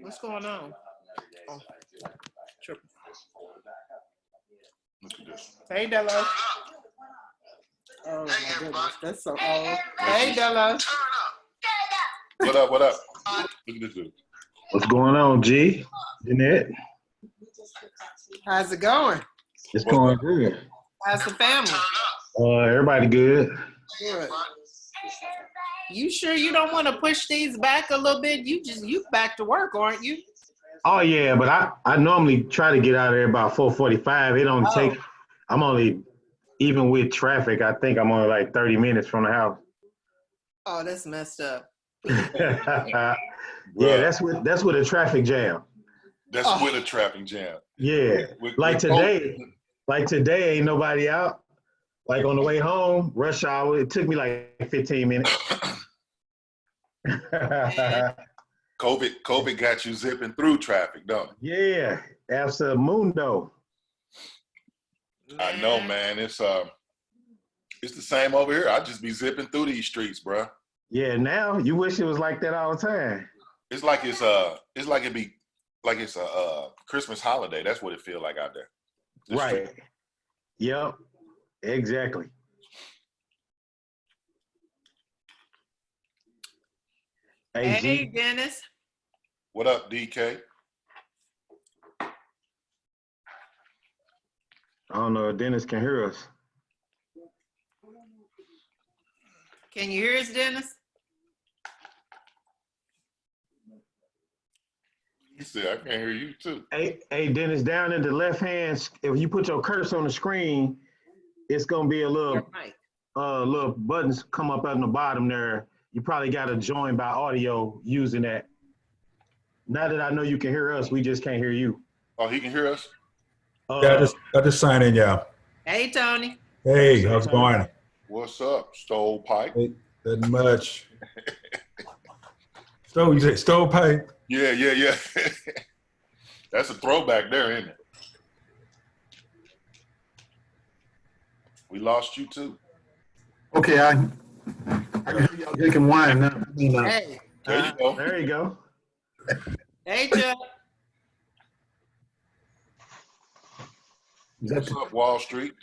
What's going on? Oh. Look at this. Hey, Delo. Oh, my goodness. That's so old. Hey, Delo. What up? What up? Look at this dude. What's going on, G? Jeanette? How's it going? It's going good. How's the family? Everybody good. Good. You sure you don't want to push these back a little bit? You back to work, aren't you? Oh yeah, but I normally try to get out of there about 4:45. It only take. I'm only, even with traffic, I think I'm only like 30 minutes from the house. Oh, that's messed up. Yeah, that's with a traffic jam. That's with a traffic jam. Yeah, like today ain't nobody out. Like on the way home, rush hour, it took me like 15 minutes. COVID got you zipping through traffic, don't it? Yeah, absolundo. I know, man. It's the same over here. I just be zipping through these streets, bro. Yeah, now you wish it was like that all the time. It's like it's a Christmas holiday. That's what it feels like out there. Right. Yep. Exactly. Hey, Dennis. What up, DK? I don't know if Dennis can hear us. Can you hear us, Dennis? He said, I can't hear you too. Hey, Dennis, down in the left hand, if you put your cursor on the screen, it's gonna be a little buttons come up on the bottom there. You probably got to join by audio using that. Now that I know you can hear us, we just can't hear you. Oh, he can hear us? Yeah, I just signed in, yeah. Hey, Tony. Hey, how's it going? What's up, stovepipe? Hey, not much. You say stovepipe? Yeah. That's a throwback there, isn't it? We lost you too. Okay, I can hear y'all drinking wine now. Hey. There you go. There you go. Hey, Chuck. What's up, Wall Street?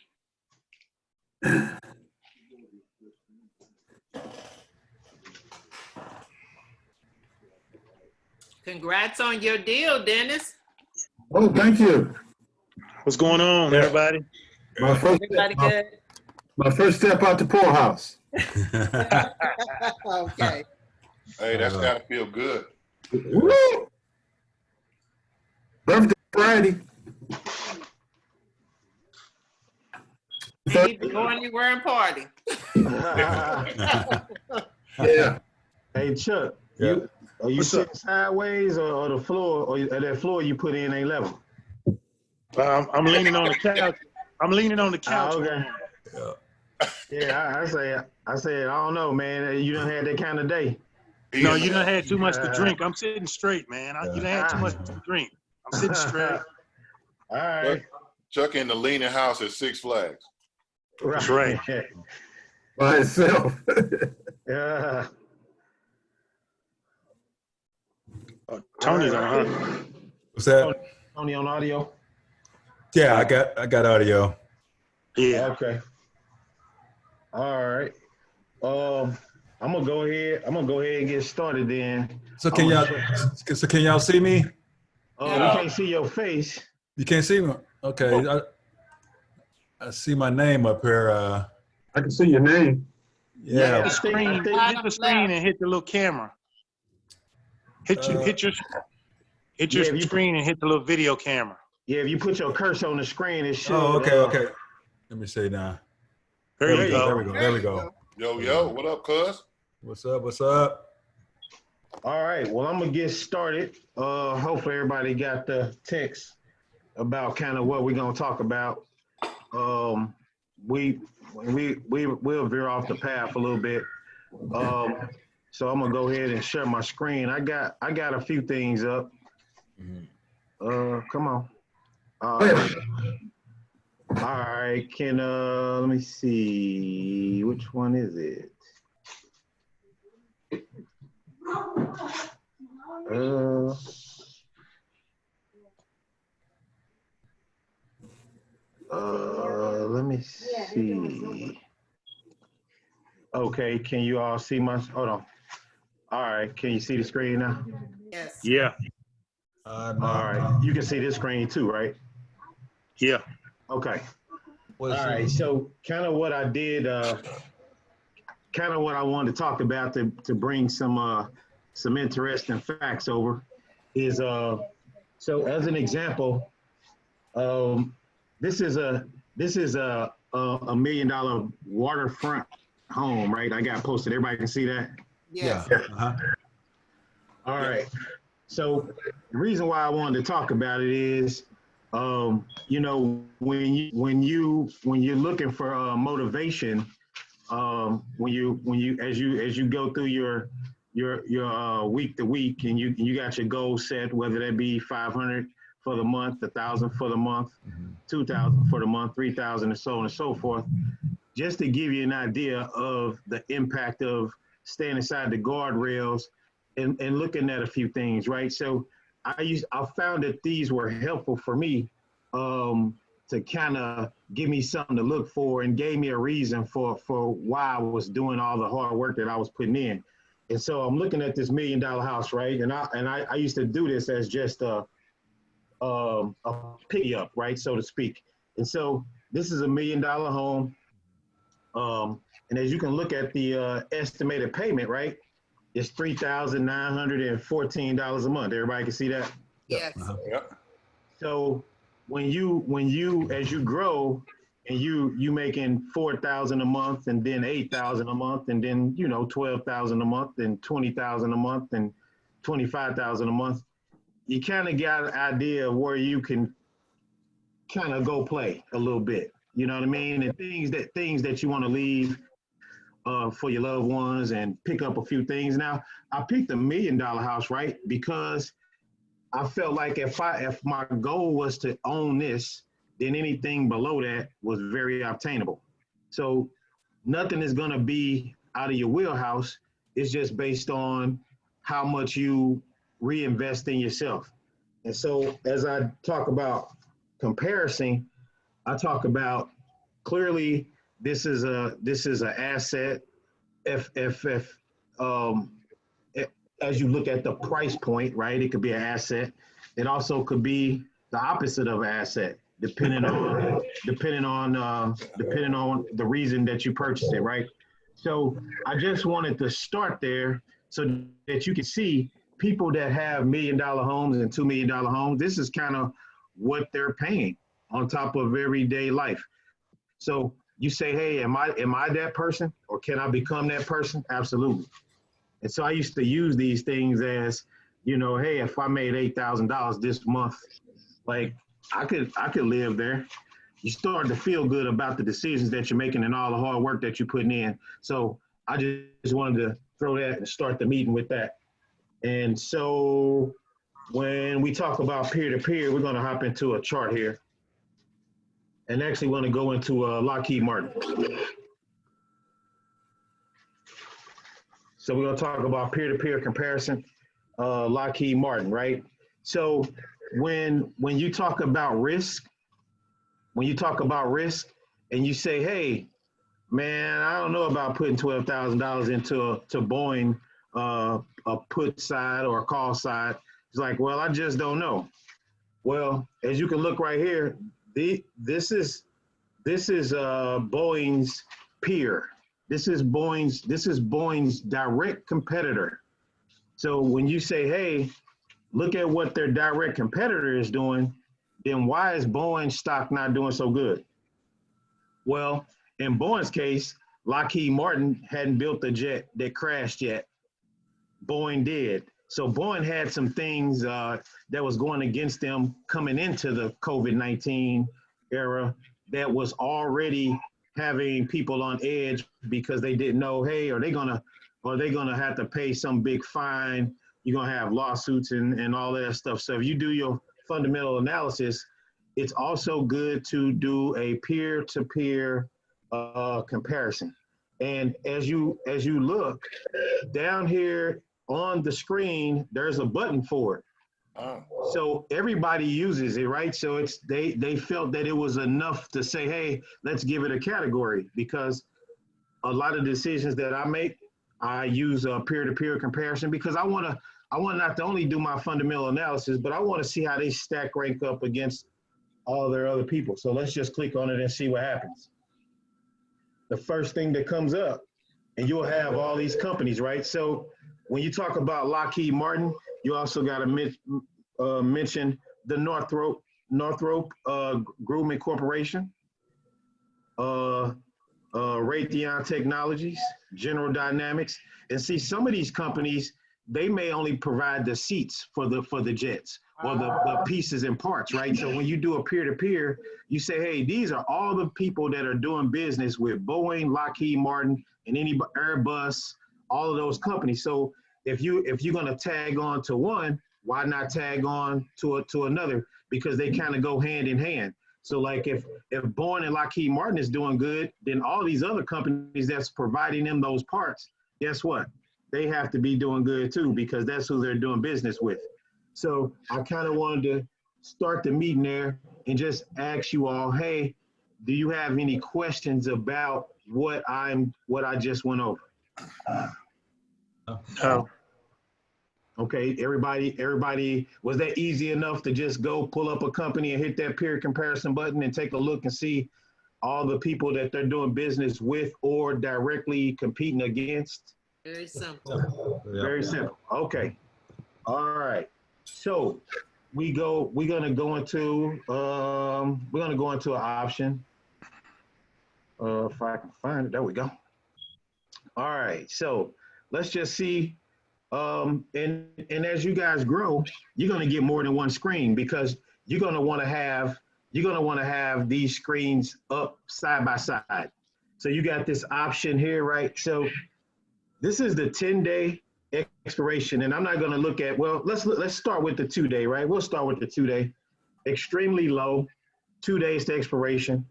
Congrats on your deal, Dennis. Oh, thank you. What's going on, everybody? Everybody good? My first step out the poorhouse. Okay. Hey, that's gotta feel good. Woo! Birthday Friday. You need to go anywhere and party. Yeah. Hey, Chuck, Yeah. are you sitting sideways or the floor, or that floor you put in ain't level? I'm leaning on the couch. I'm leaning on the couch. Okay. Yeah, I said, I don't know, man. You done had that kind of day. No, you done had too much to drink. I'm sitting straight, man. You done had too much to drink. I'm sitting straight. All right. Chuck in the leaning house at Six Flags. That's right. By itself. Yeah. Tony's on, huh? What's that? Tony on audio? Yeah, I got audio. Yeah. Okay. All right. I'm gonna go ahead and get started then. So can y'all see me? We can't see your face. You can't see me? Okay. I see my name up here. I can see your name. Yeah. Hit the screen. Hit the screen and hit the little camera. Hit your screen and hit the little video camera. Yeah, if you put your cursor on the screen, it should. Oh, okay. Let me see now. There you go. There we go. Yo, what up, cuz? What's up? All right. Well, I'm gonna get started. Hopefully everybody got the text about kind of what we're gonna talk about. We'll veer off the path a little bit. So I'm gonna go ahead and share my screen. I got a few things up. Come on. All right, let me see, which one is it? Let me see. Okay, can you all see hold on. All right, can you see the screen now? Yes. Yeah, All right, you can see this screen too, right? yeah. Okay. All What's right, so kind of what I did, kind of what I wanted to talk about to bring some interesting facts over is so as an example, this is a $1 million waterfront home, right? I got posted. Everybody can see that. Yes. Yeah. Uh-huh. All right. So the reason why I wanted to talk about it is, you know, when you're looking for motivation, when you as you go through your week to week, and you got your goals set, whether that be 500 for the month, 1,000 for the month, 2,000 for the month, 3,000, and so on and so forth, just to give you an idea of the impact of staying inside the guardrails and looking at a few things, right? So I found that these were helpful for me to kind of give me something to look for and gave me a reason for why I was doing all the hard work that I was putting in. And so I'm looking at this $1 million house, right? And I used to do this as just a piggy up, right, so to speak. And so this is $1 million home. And as you can look at the estimated payment, right, it's $3,914 a month. Everybody can see that? Yes. Uh-huh. Yep. So when you as you grow and you making 4,000 a month, and then 8,000 a month, and then 12,000 a month, and 20,000 a month, and 25,000 a month, you kind of got an idea of where you can kind of go play a little bit. You know what I mean? And things that you want to leave for your loved ones, and pick up a few things. Now, I picked $1 million house, right? Because I felt like if my goal was to own this, then anything below that was very obtainable. So nothing is going to be out of your wheelhouse. It's just based on how much you reinvest in yourself. And so as I talk about comparison, I talk about clearly this is an asset. If as you look at the price point, right, it could be an asset. It also could be the opposite of an asset, depending on the reason that you purchased it, right? So I just wanted to start there so that you can see people that have $1 million homes and $2 million homes. This is kind of what they're paying on top of everyday life. So you say, hey, am I that person, or can I become that person? Absolutely. And so I used to use these things as, hey, if I made $8,000 this month, like I could live there. You start to feel good about the decisions that you're making and all the hard work that you're putting in. So I just wanted to throw that and start the meeting with that. And so when we talk about peer-to-peer, we're going to hop into a chart here. And actually want to go into Lockheed Martin. So we're going to talk about peer-to-peer comparison, Lockheed Martin, right? So when you talk about risk, and you say, hey, man, I don't know about putting $12,000 into Boeing, a put side or a call side. It's like, well, I just don't know. Well, as you can look right here, this is Boeing's peer. This is Boeing's direct competitor. So when you say, hey, look at what their direct competitor is doing, then why is Boeing stock not doing so good? Well, in Boeing's case, Lockheed Martin hadn't built a jet that crashed yet. Boeing did. So Boeing had some things that was going against them coming into the COVID-19 era that was already having people on edge because they didn't know, hey, are they gonna have to pay some big fine? You're gonna have lawsuits and all that stuff. So if you do your fundamental analysis, it's also good to do a peer-to-peer comparison. And as you look down here on the screen, there's a button for it. Oh. So everybody uses it, right? So it's they felt that it was enough to say, hey, let's give it a category, because a lot of decisions that I make, I use a peer-to-peer comparison, because I want not to only do my fundamental analysis, but I want to see how they stack rank up against all their other people. So let's just click on it and see what happens. The first thing that comes up, and you'll have all these companies, right? So when you talk about Lockheed Martin, you also got to mention the Northrop Grumman Corporation, Raytheon Technologies, General Dynamics. And see, some of these companies, they may only provide the seats for the jets, or the pieces and parts, right? So when you do a peer-to-peer, you say, hey, these are all the people that are doing business with Boeing, Lockheed Martin, and any Airbus, all of those companies. So if you're gonna tag on to one, why not tag on to another? Because they kind of go hand in hand. So like if Boeing and Lockheed Martin is doing good, then all these other companies that's providing them those parts, guess what? They have to be doing good too, because that's who they're doing business with. So I kind of wanted to start the meeting there and just ask you all, hey, do you have any questions about what I just went over? No. Okay, everybody, was that easy enough to just go pull up a company and hit that peer comparison button and take a look and see all the people that they're doing business with or directly competing against? Very simple. Yeah. Very simple. Okay. All right. So we're gonna go into an option. If I can find it, there we go. All right. So let's just see. And as you guys grow, you're gonna get more than one screen, because you're gonna want to have these screens up side by side. So you got this option here, right? So this is the 10-day expiration, and I'm not going to look at, well, let's start with the 2-day, right? We'll start with the 2-day. Extremely low, 2 days to expiration.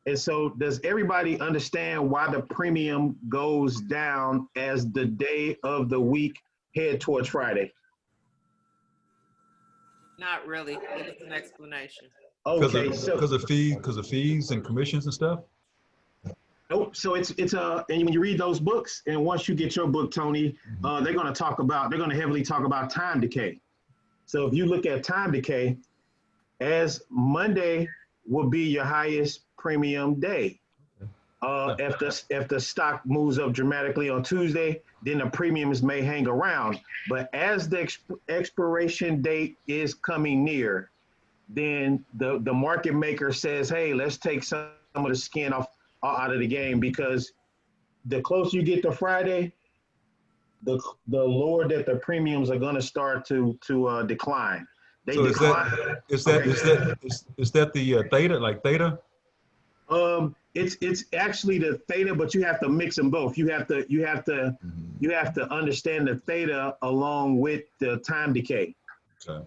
And so does everybody understand why the premium goes down as the day of the week head towards Friday? Not really. Give us an explanation. Okay, so because of fees and commissions and stuff. nope. So it's and when you read those books, and once you get your book, Tony, they're going to heavily talk about time decay. So if you look at time decay, as Monday will be your highest premium day. If the stock moves up dramatically on Tuesday, then the premiums may hang around. But as the expiration date is coming near, then the market maker says, hey, let's take some of the skin out of the game, because the closer you get to Friday, the lower that the premiums are going to start to decline. They So decline. is that the theta, like theta? It's actually the theta, but you have to mix them both. You have to understand the theta along with the time decay. Okay.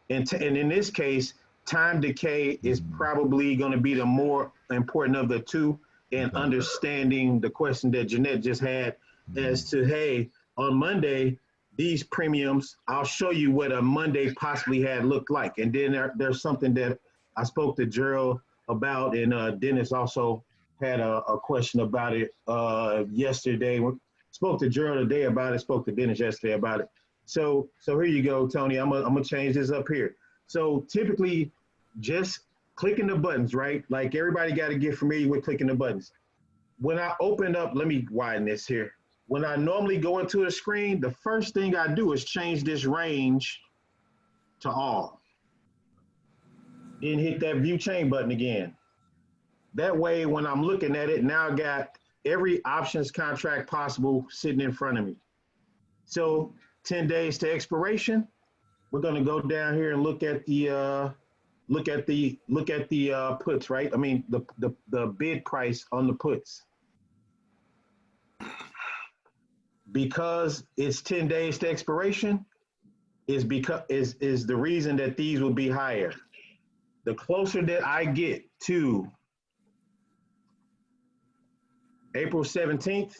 And in this case, time decay is probably going to be the more important of the two in understanding the question that Jeanette just had as to, hey, on Monday, these premiums, I'll show you what a Monday possibly had looked like. And then there's something that I spoke to Gerald about, and Dennis also had a question about it yesterday. Spoke to Gerald today about it, spoke to Dennis yesterday about it. So here you go, Tony. I'm gonna change this up here. So typically, just clicking the buttons, right? Like everybody got to get familiar with clicking the buttons. When I open up, let me widen this here. When I normally go into a screen, the first thing I do is change this range to all. Then hit that view chain button again. That way, when I'm looking at it, now I got every options contract possible sitting in front of me. So 10 days to expiration, we're going to go down here and look at the puts, right? I mean, the bid price on the puts. Because it's 10 days to expiration is the reason that these will be higher. the closer that I get to April 17th,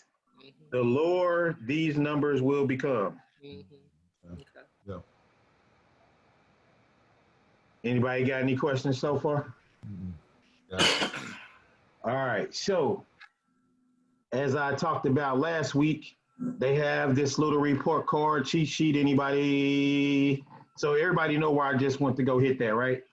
the lower these numbers will become. Okay. Yeah. Anybody got any questions so far? Yeah. All right, so as I talked about last week, they have this little report card, cheat sheet. Anybody? So everybody know where I just went to go hit that, right?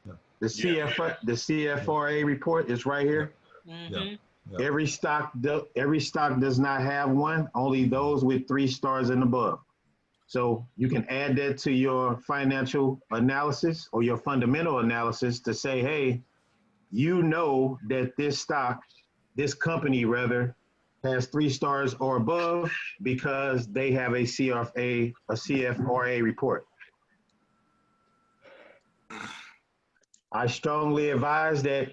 Yeah. The CFRA report is right here. Yeah. Every stock does not have one, only those with 3 stars and above. So you can add that to your financial analysis or your fundamental analysis to say, hey, you know that this company rather, has 3 stars or above because they have a CFRA report. I strongly advise that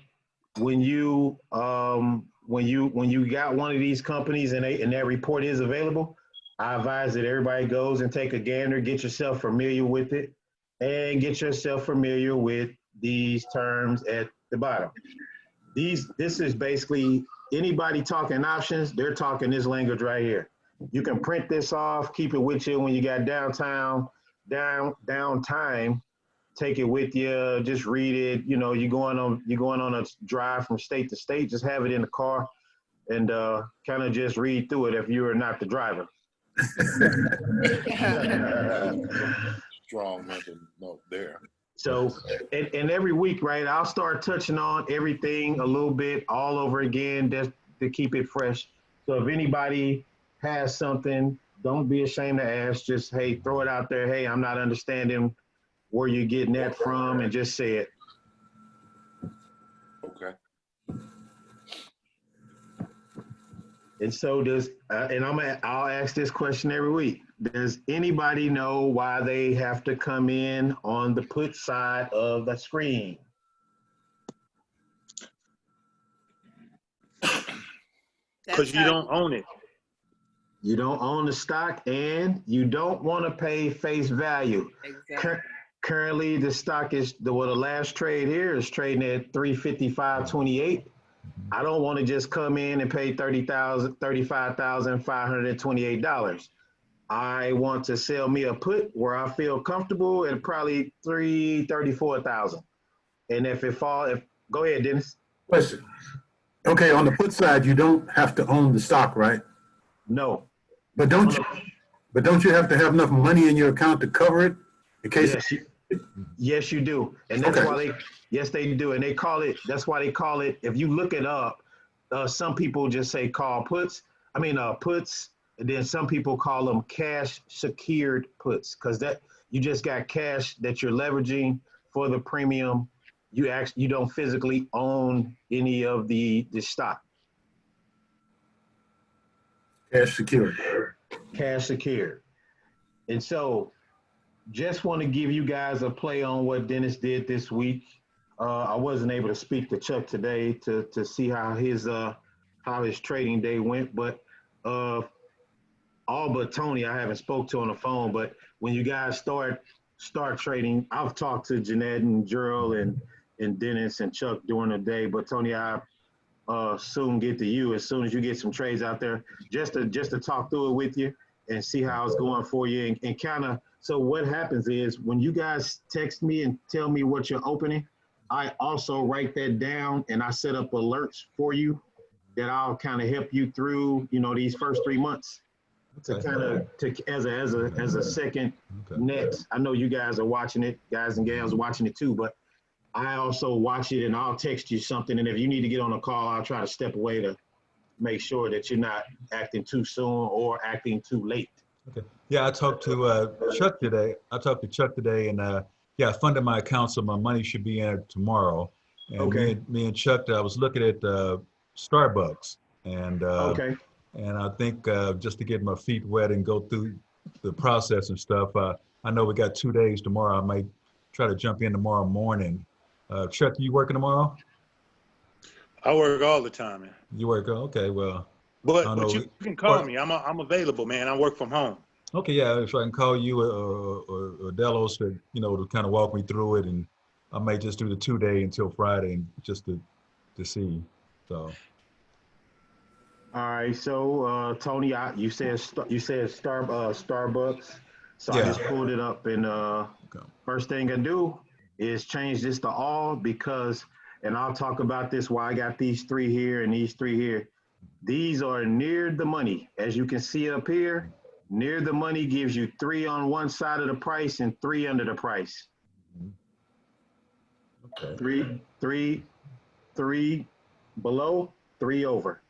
when you got one of these companies and that report is available, I advise that everybody goes and take a gander, get yourself familiar with it, and get yourself familiar with these terms at the bottom. This is basically anybody talking options, they're talking this language right here. You can print this off, keep it with you when you got downtime, take it with you, just read it. You know, you're going on a drive from state to state, just have it in the car and kind of just read through it if you are not the driver. Strong mental note there. So, and every week, right, I'll start touching on everything a little bit all over again just to keep it fresh. So if anybody has something, don't be ashamed to ask. Just, hey, throw it out there. Hey, I'm not understanding where you're getting that from, and just say it. Okay. And so I'll ask this question every week. Does anybody know why they have to come in on the put side of the screen? Because you don't own it. You don't own the stock and you don't want to pay face value. Exactly. Currently, the stock is the last trade here is trading at 355.28. I don't want to just come in and pay $35,528. I want to sell me a put where I feel comfortable at probably $34,000. And if go ahead, Dennis. Question. Okay, on the put side, you don't have to own the stock, right? No. But don't you have to have enough money in your account to cover it in case? Yes, you do. And that's why they do. And that's why they call it, if you look it up, some people just say puts. And then some people call them cash secured puts because that you just got cash that you're leveraging for the premium. You don't physically own any of the stock. Cash secured. Cash secured. And so just want to give you guys a play on what Dennis did this week. I wasn't able to speak to Chuck today to see how his trading day went, but all but Tony, I haven't spoke to on the phone, but when you guys start trading, I've talked to Jeanette and Gerald and Dennis and Chuck during the day, but Tony, I soon get to you as soon as you get some trades out there, just to talk through it with you and see how it's going for you and kind of. So what happens is when you guys text me and tell me what you're opening, I also write that down and I set up alerts for you that I'll kind of help you through, these first 3 months to kind of as a second net. I know you guys are watching it, guys and gals are watching it too, but I also watch it and I'll text you something. And if you need to get on a call, I'll try to step away to make sure that you're not acting too soon or acting too late. Okay. Yeah, I talked to Chuck today. And I funded my account, so my money should be in it tomorrow. And me and Chuck, I was looking at Starbucks, and and I think just to get my feet wet and go through the process and stuff. I know we got 2 days tomorrow. I might try to jump in tomorrow morning. Chuck, you working tomorrow? I work all the time, man. You work? Okay, well. But you can call me. I'm available, man. I work from home. Okay, yeah. If I can call you or Delos to kind of walk me through it and I may just do the 2-day until Friday just to see. So. All right, so Tony, you said Starbucks, so I Yeah. just pulled it up, and first thing I do is change this to all because, and I'll talk about this why I got these 3 here and these 3 here. These are near the money, as you can see up here. Near the money gives you 3 on one side of the price and 3 under the price. Okay. 3 below, 3 over.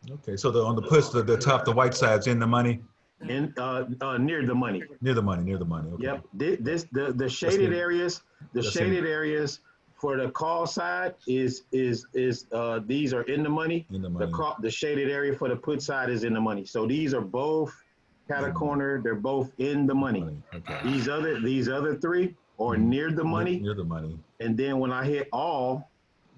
Okay, so on the puts, the top, the white side's in the money? In near the money. Near the money, okay. Yep. The shaded areas, for the call side is these are in the money. In the money. The shaded area for the put side is in the money. So these are both corner. They're both in the money. Okay. These other 3 are near the money. Near the money. And then when I hit all,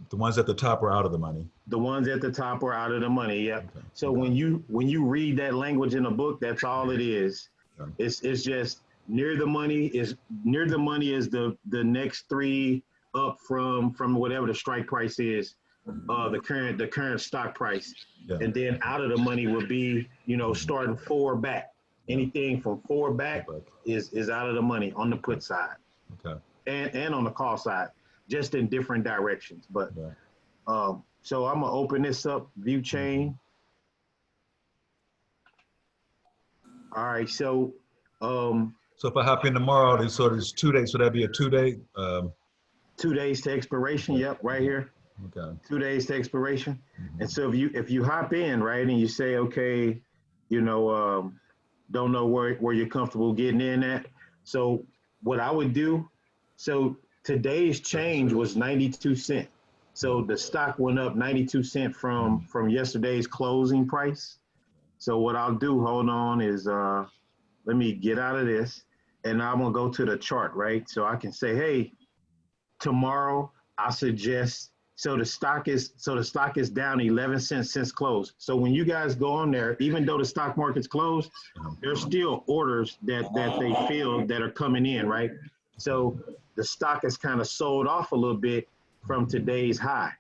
the ones at the top are out of the money. the ones at the top are out of the money. Yep. Okay. So when you read that language in a book, that's all it is. Okay. It's just near the money is the next 3 up from whatever the strike price is, the current stock price. Yeah. And then out of the money would be, starting 4 back. Anything from 4 back is out of the money on the put side. Okay. And on the call side, just in different directions. But so I'm gonna open this up, view chain. All right, so so if I hop in tomorrow, there's 2 days, so that'd be a 2-day. 2 days to expiration. Yep, right here. Okay. 2 days to expiration. And so if you hop in, right, and you say, okay, don't know where you're comfortable getting in at. So what I would do, so today's change was 92 cents. So the stock went up 92 cents from yesterday's closing price. So what I'll do, hold on, is let me get out of this, and I'm gonna go to the chart, right? So I can say, hey, tomorrow I suggest. So the stock is down 11 cents since close. So when you guys go on there, even though the stock market's closed, there's still orders that they feel that are coming in, right? So the stock is kind of sold off a little bit from today's high.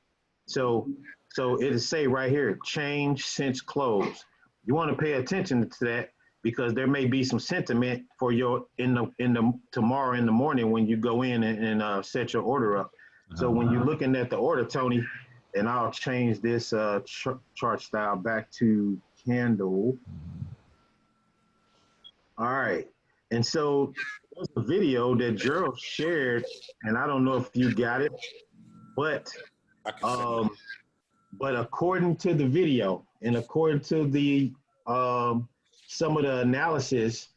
So it'll say right here, change since close. You want to pay attention to that because there may be some sentiment for your tomorrow in the morning when you go in and set your order up. So when you're looking at the order, Tony, and I'll change this chart style back to candle. All right. And so there's a video that Gerald shared, and I don't know if you got it, but according to the video and according to the some of the analysis,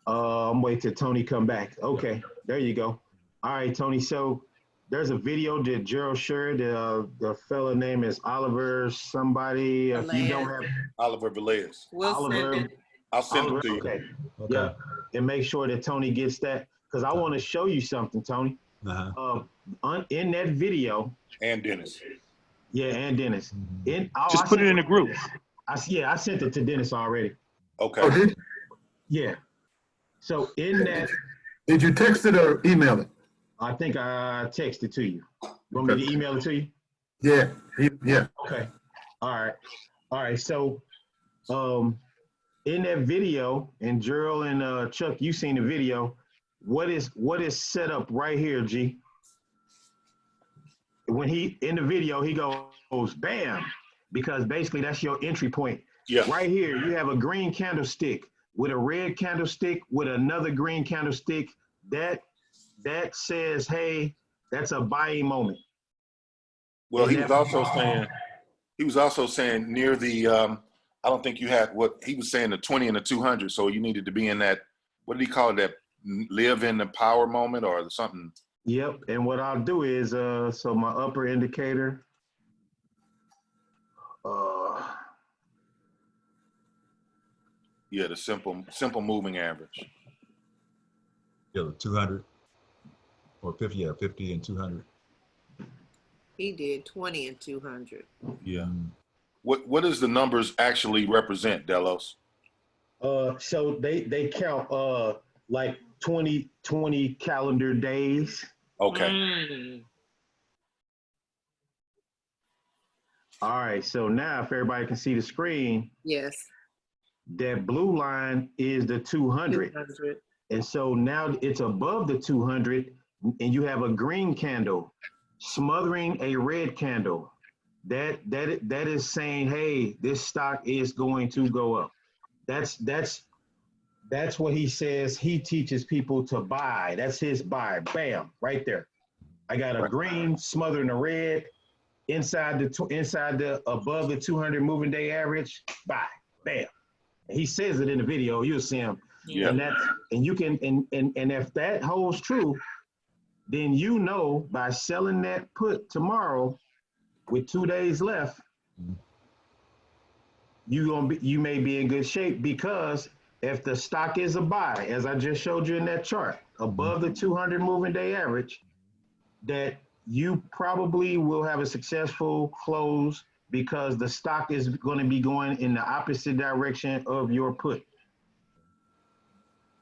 I'm waiting till Tony come back. Okay, there you go. All right, Tony. So there's a video that Gerald shared. The fella name is Oliver somebody. If you don't have Oliver Velez. Oliver, I'll send it to you. Okay. Yeah, and make sure that Tony gets that because I want to show you something, Tony. In that video. And Dennis. Yeah, and Dennis. Just put it in the group. I sent it to Dennis already. Okay. Oh, did Yeah. So in that. Did you text it or email it? I think I texted to you. You want me to email it to you? Yeah. Yeah. Okay. All right. So, in that video, and Gerald and Chuck, you seen the video. What is set up right here, G? When in the video, he goes, bam, because basically that's your entry point. Yeah. Right here, you have a green candlestick with a red candlestick with another green candlestick. That says, hey, that's a buying moment. Well, he was also saying near the, I don't think you had what he was saying, the 20 and the 200. So you needed to be in that, what did he call it? That live in the power moment or something. Yep. And what I'll do is, so my upper indicator, yeah, the simple moving average. Yeah, the 200 or 50, 50 and 200. He did 20 and 200. Yeah. What does the numbers actually represent, Delos? So they count like 20 calendar days. Okay. All right, so now if everybody can see the screen, Yes. that blue line is the 200. 200. And so now it's above the 200 and you have a green candle smothering a red candle. That is saying, hey, this stock is going to go up. That's what he says he teaches people to buy. That's his buy. Bam, right there. I got a green smothering a red inside the above the 200 moving day average. Buy. Bam. He says it in the video. You'll see him. Yeah. And you can and if that holds true, then you know by selling that put tomorrow with 2 days left, you may be in good shape, because if the stock is a buy, as I just showed you in that chart, above the 200 moving day average, that you probably will have a successful close, because the stock is going to be going in the opposite direction of your put.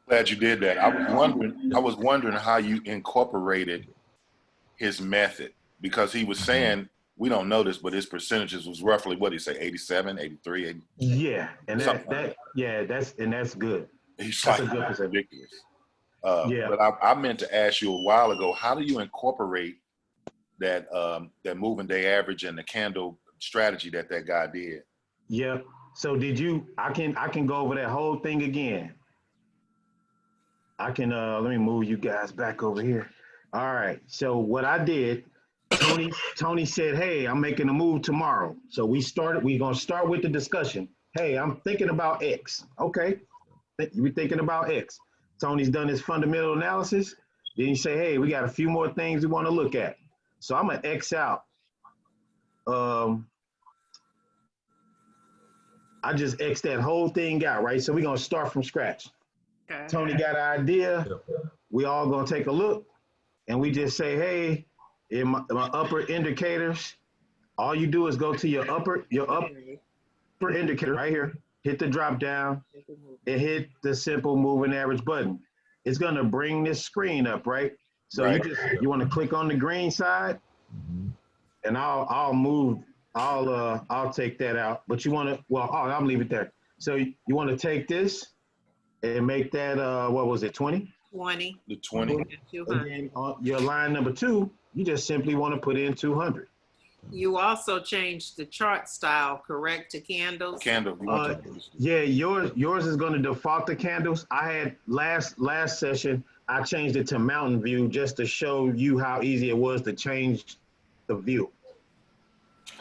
Glad you did that. I was wondering how you incorporated his method, because he was saying, we don't know this, but his percentages was roughly, what did he say, 87, 83, 80? Yeah, and that's good. He's That's like, a good that's percentage. ridiculous. Yeah. But I meant to ask you a while ago, how do you incorporate that that moving day average and the candle strategy that guy did? Yeah. So I can go over that whole thing again. I can let me move you guys back over here. All right. So what I did, Tony said, hey, I'm making a move tomorrow. So we're gonna start with the discussion. Hey, I'm thinking about X. Okay. You're thinking about X. Tony's done his fundamental analysis. Then you say, hey, we got a few more things we want to look at. So I'm gonna X out. I just X that whole thing out, right? So we're gonna start from scratch. Okay. Tony got an idea. We all gonna take a look, and we just say, hey, in my upper indicators, all you do is go to your upper indicator right here, hit the drop down, and hit the simple moving average button. It's gonna bring this screen up, right? So Right. you want to click on the green side, and I'll take that out. But you want to, I'll leave it there. So you want to take this and make that what was it, 20? 20. The 20. And then on your line number 2, you just simply want to put in 200. You also changed the chart style, correct, to candles? Candle. Yeah, yours is going to default to candles. I had last session, I changed it to mountain view just to show you how easy it was to change the view.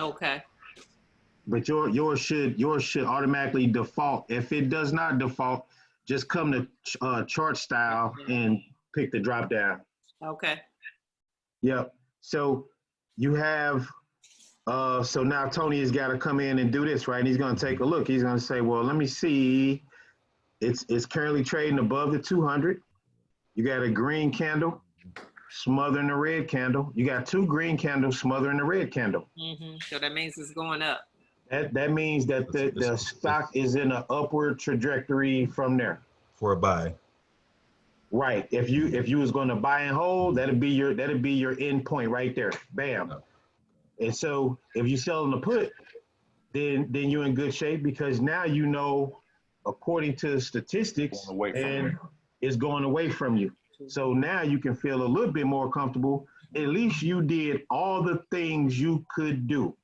Okay. But yours should automatically default. If it does not default, just come to chart style and pick the drop down. Okay. Yep. So you have, so now Tony has got to come in and do this, right? And he's going to take a look. He's going to say, well, let me see. It's currently trading above the 200. You got a green candle smothering a red candle. You got 2 green candles smothering a red candle. So that means it's going up. That means that the stock is in an upward trajectory from there. For a buy. Right. If you was going to buy and hold, that'd be your end point right there. Bam. And so if you sell them a put, then you're in good shape, because now you know, according to statistics, and it's going away from you. So now you can feel a little bit more comfortable. At least you did all the things you could do.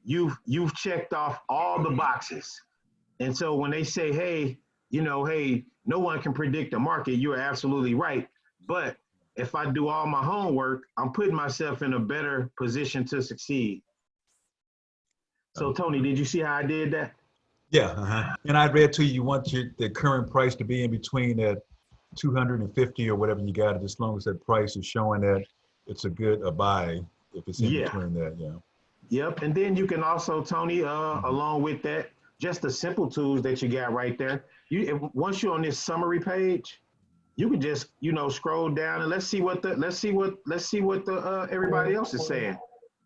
You've checked off all the boxes. And so when they say, hey, no one can predict the market, you're absolutely right. But if I do all my homework, I'm putting myself in a better position to succeed. So Tony, did you see how I did that? Yeah. And I read to you, you want the current price to be in between that 250 or whatever you got it, as long as that price is showing that it's a buy if it's in between that. Yeah. Yep. And then you can also, Tony, along with that, just the simple tools that you got right there. Once you're on this summary page, you can just scroll down and let's see what everybody else is saying.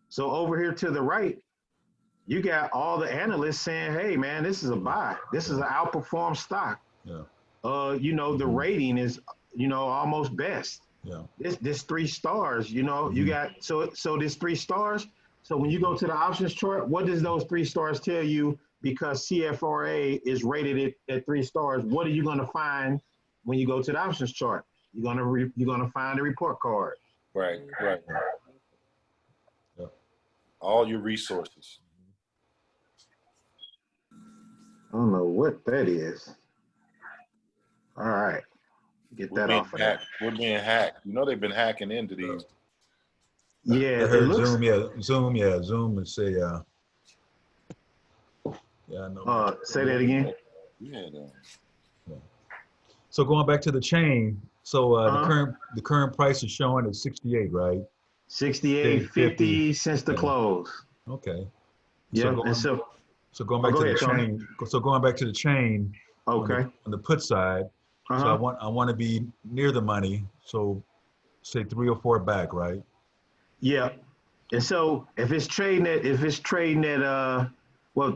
So over here to the right, you got all the analysts saying, hey man, this is a buy. This is an outperformed stock. Yeah. The rating is almost best. Yeah. This 3 stars, you know, you got, so this 3 stars. So when you go to the options chart, what does those 3 stars tell you? Because CFRA is rated it at 3 stars. What are you going to find when you go to the options chart? You're gonna find a report card. Right. Right. Yep. All your resources. I don't know what that is. All right, get We're that being off of there. hacked. We're being hacked. You know they've been hacking into these. Yeah, I it heard looks. Zoom and say, yeah, I know. Say that again. Yeah. So going back to the chain, so Uh-huh. the current price is showing at 68, right? 68.50 since the Yeah. close. Okay. Yeah, So and so going back go to the ahead, Tony. chain. So going back to the chain Okay. on the put side. So Uh-huh. I want to be near the money. So say 3 or 4 back, right? Yeah. And so if it's trading at the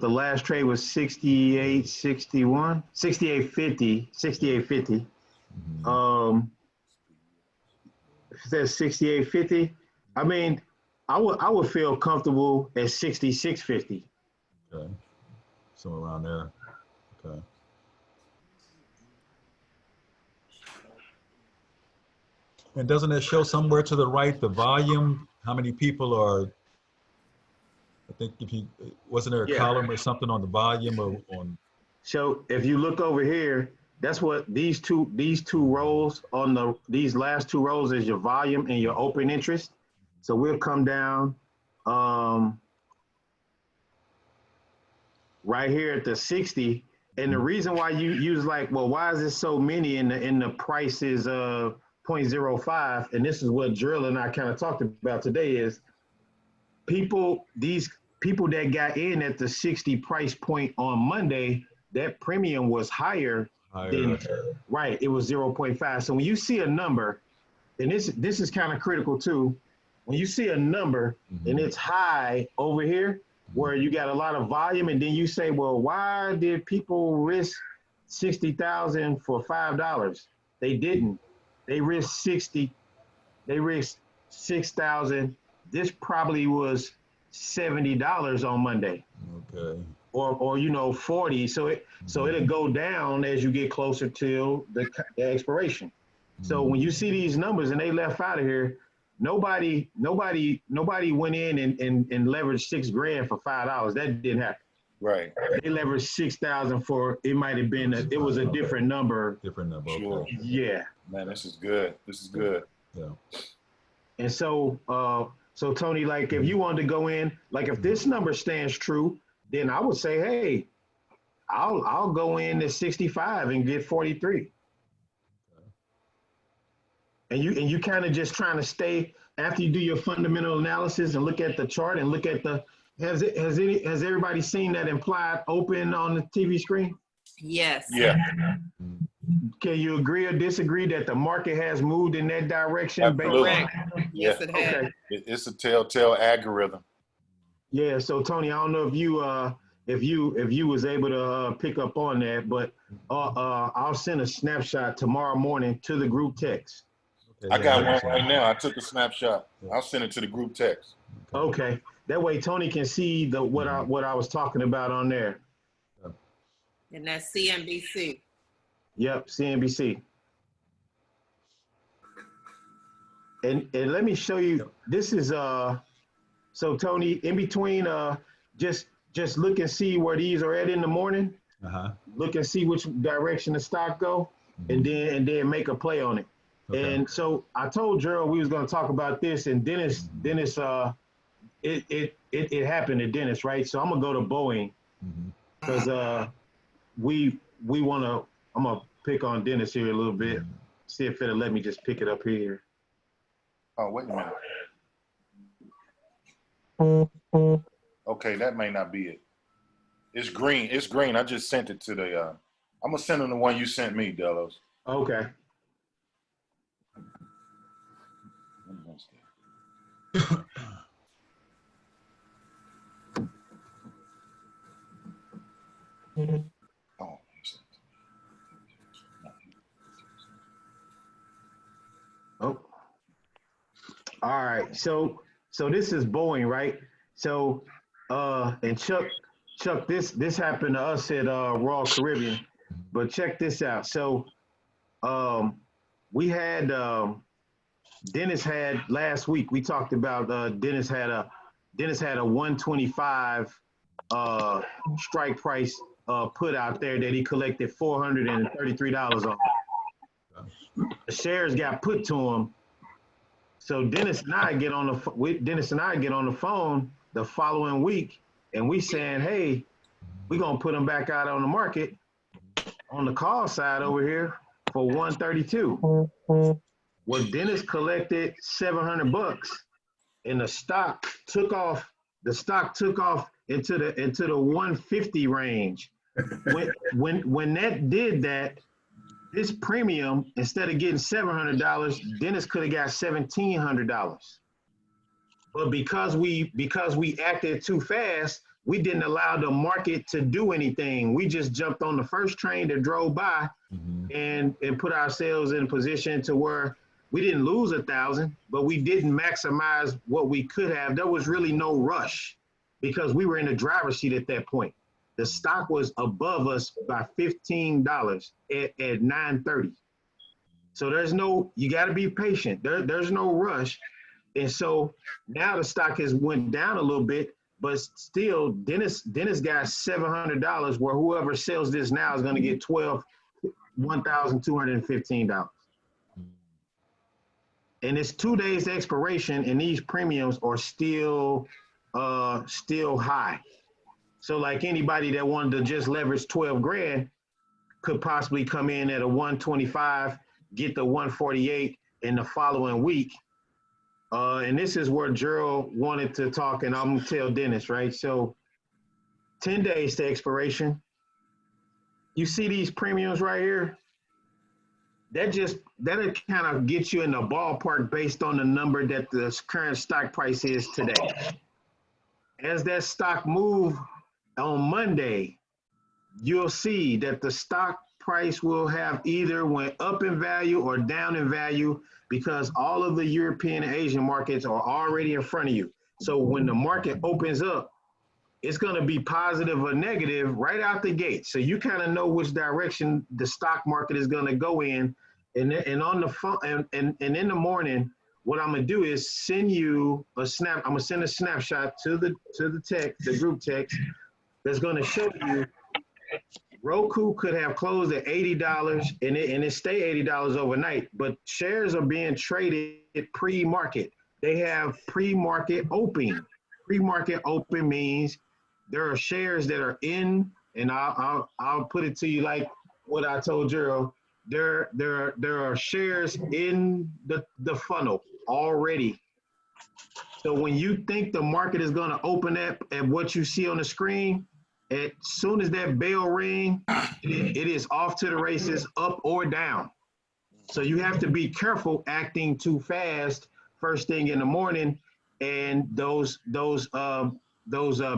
last trade was 68.61, 68.50, 68.50. If it says 68.50, I mean, I would feel comfortable at 66.50. Okay. Somewhere around there. Okay. And doesn't it show somewhere to the right the volume? How many people are? I think wasn't there a Yeah. column or something on the volume or on? So if you look over here, that's what these two rows on these last 2 rows is your volume and your open interest. So we'll come down right here at the 60. And the reason why you use like, well, why is this so many in the prices of 0.05? And this is what Drill and I kind of talked about today is these people that got in at the 60 price point on Monday, that premium was higher than, right, it was 0.5. So when you see a number, and this is kind of critical too, when you see a number and it's high over here, where you got a lot of volume, and then you say, well, why did people risk 60,000 for $5? They didn't. They risked 60. They risked 6,000. This probably was $70 on Monday. Okay. Or 40. So it'll go down as you get closer to the expiration. So when you see these numbers and they left out of here, nobody went in and leveraged $6,000 for $5. That didn't happen. Right. They leveraged 6,000 for, it might have been it was a different number. Different number. Sure. Okay. Yeah. Man, this is good. This is good. Yeah. And so Tony, like if you wanted to go in, like if this number stands true, then I would say, hey, I'll go in at 65 and get 43. And you kind of just trying to stay after you do your fundamental analysis and look at the chart and look at has everybody seen that implied open on the TV screen? Yes. Yeah. Can you agree or disagree that the market has moved in that direction? Absolutely. Yes, it has. Okay. It's a telltale algorithm. Yeah. So Tony, I don't know if you was able to pick up on that, but I'll send a snapshot tomorrow morning to the group text. Okay, I got yeah, one right now. I took a snapshot. I'll send it to the group text. Okay. That way Tony can see what I was talking about on there. And that's CNBC. Yep, CNBC. And let me show you. This is so Tony, in between just look and see where these are at in the morning. Look and see which direction the stock go, and then make a play on it. Okay. And so I told Gerald we was going to talk about this, and Dennis it happened to Dennis, right? So I'm gonna go to Boeing because I'm gonna pick on Dennis here a little bit, see if it'll let me just pick it up here. Oh, wait a minute. Okay, that may not be it. It's green. It's green. I just sent it to the. I'm gonna send him the one you sent me, Delos. Okay. Oh, All right. So this is Boeing, right? So and Chuck, this happened to us at Royal Caribbean, but check this out. So we had Dennis had last week. We talked about Dennis had a 125 strike price put out there that he collected $433 on. The shares got put to him. So Dennis and I get on the phone the following week, and we saying, hey, we're gonna put them back out on the market on the call side over here for 132. Well, Dennis collected $700, and the stock took off. The stock took off into the 150 range. When that did that, this premium, instead of getting $700, Dennis could have got $1,700. But because we acted too fast, we didn't allow the market to do anything. We just jumped on the first train that drove by and put ourselves in a position to where we didn't lose 1,000, but we didn't maximize what we could have. There was really no rush because we were in the driver's seat at that point. The stock was above us by $15 at 9:30. So you got to be patient. There's no rush. And so now the stock has went down a little bit, but still Dennis got $700, where whoever sells this now is going to get $1,215. And it's 2 days expiration, and these premiums are still high. So like anybody that wanted to just leverage 12 grand could possibly come in at a 125, get the 148 in the following week. And this is where Gerald wanted to talk, and I'm gonna tell Dennis, right? So 10 days to expiration. You see these premiums right here? That'll kind of get you in the ballpark based on the number that the current stock price is today. As that stock move on Monday, you'll see that the stock price will have either went up in value or down in value because all of the European and Asian markets are already in front of you. So when the market opens up, it's going to be positive or negative right out the gate. So you kind of know which direction the stock market is going to go in. And on the phone and in the morning, what I'm gonna do is send you a snap. I'm gonna send a snapshot to the text, the group text, that's gonna show you Roku could have closed at $80 and it stay $80 overnight, but shares are being traded pre-market. They have pre-market open. Pre-market open means there are shares that are in, and I'll put it to you like what I told Gerald. There are shares in the funnel already. So when you think the market is going to open up at what you see on the screen, as soon as that bell ring, it is off to the races, up or down. So you have to be careful acting too fast first thing in the morning, and those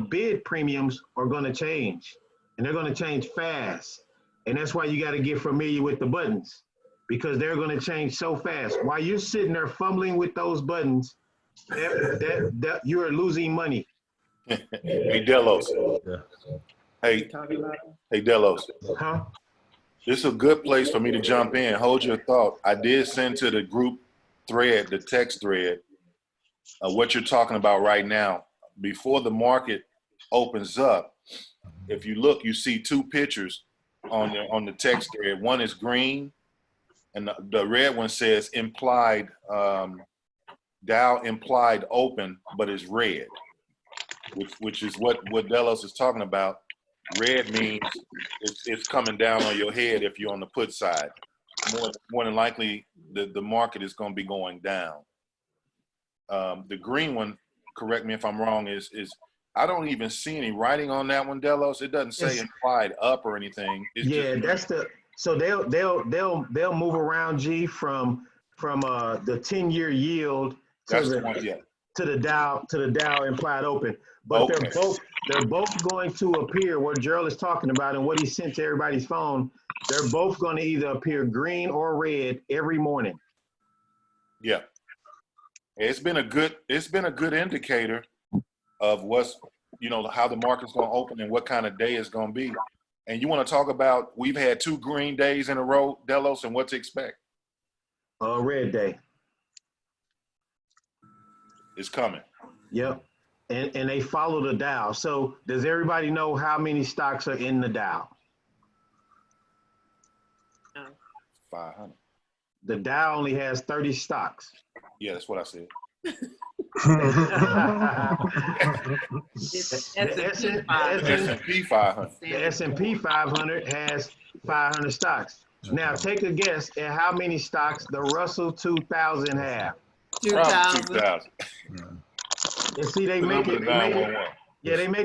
bid premiums are going to change, and they're going to change fast. And that's why you got to get familiar with the buttons, because they're going to change so fast. While you're sitting there fumbling with those buttons, that you're losing money. Hey, Delos. Hey, Delos. Huh? This is a good place for me to jump in. Hold your thought. I did send to the group thread, the text thread, what you're talking about right now. Before the market opens up, if you look, you see two pictures on the text thread. One is green, and the red one says implied Dow implied open, but it's red, which is what Delos is talking about. Red means it's coming down on your head if you're on the put side. More than likely, the market is going to be going down. The green one, correct me if I'm wrong, is I don't even see any writing on that one, Delos. It doesn't say implied up or anything. It's just so they'll move around, G, from the 10-year yield to the Dow implied open. But okay. they're both going to appear what Gerald is talking about and what he sent to everybody's phone. They're both going to either appear green or red every morning. Yeah. It's been a good indicator of what's, how the market's going to open and what kind of day it's going to be. And you want to talk about, we've had 2 green days in a row, Delos, and what to expect. Red day. It's coming. Yep. And they follow the Dow. So does everybody know how many stocks are in the Dow? 500. The Dow only has 30 stocks. Yeah, that's what I said. It's The S&P 500. S&P 500 has 500 stocks. Now take a guess at how many stocks the Russell 2000 have. 2,000. 2,000. And see, they make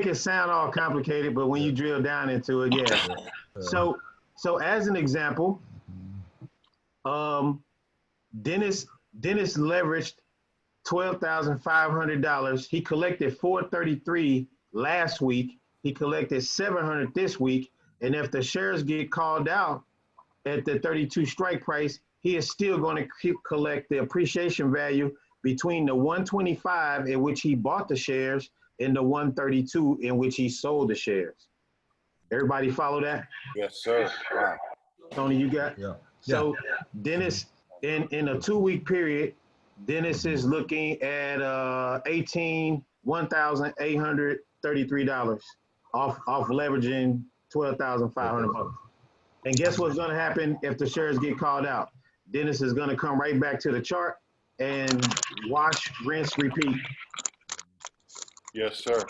it sound all complicated, but when you drill down into it, yeah. So as an example, Dennis leveraged $12,500. He collected $433 last week. He collected $700 this week. And if the shares get called out at the 32 strike price, he is still going to collect the appreciation value between the 125 in which he bought the shares and the 132 in which he sold the shares. Everybody follow that? Yes, sir. Wow. Tony, you got? Yeah. So Dennis, in a 2-week period, Dennis is looking at $1,833 off leveraging $12,500. And guess what's going to happen if the shares get called out? Dennis is going to come right back to the chart and wash, rinse, repeat. Yes, sir.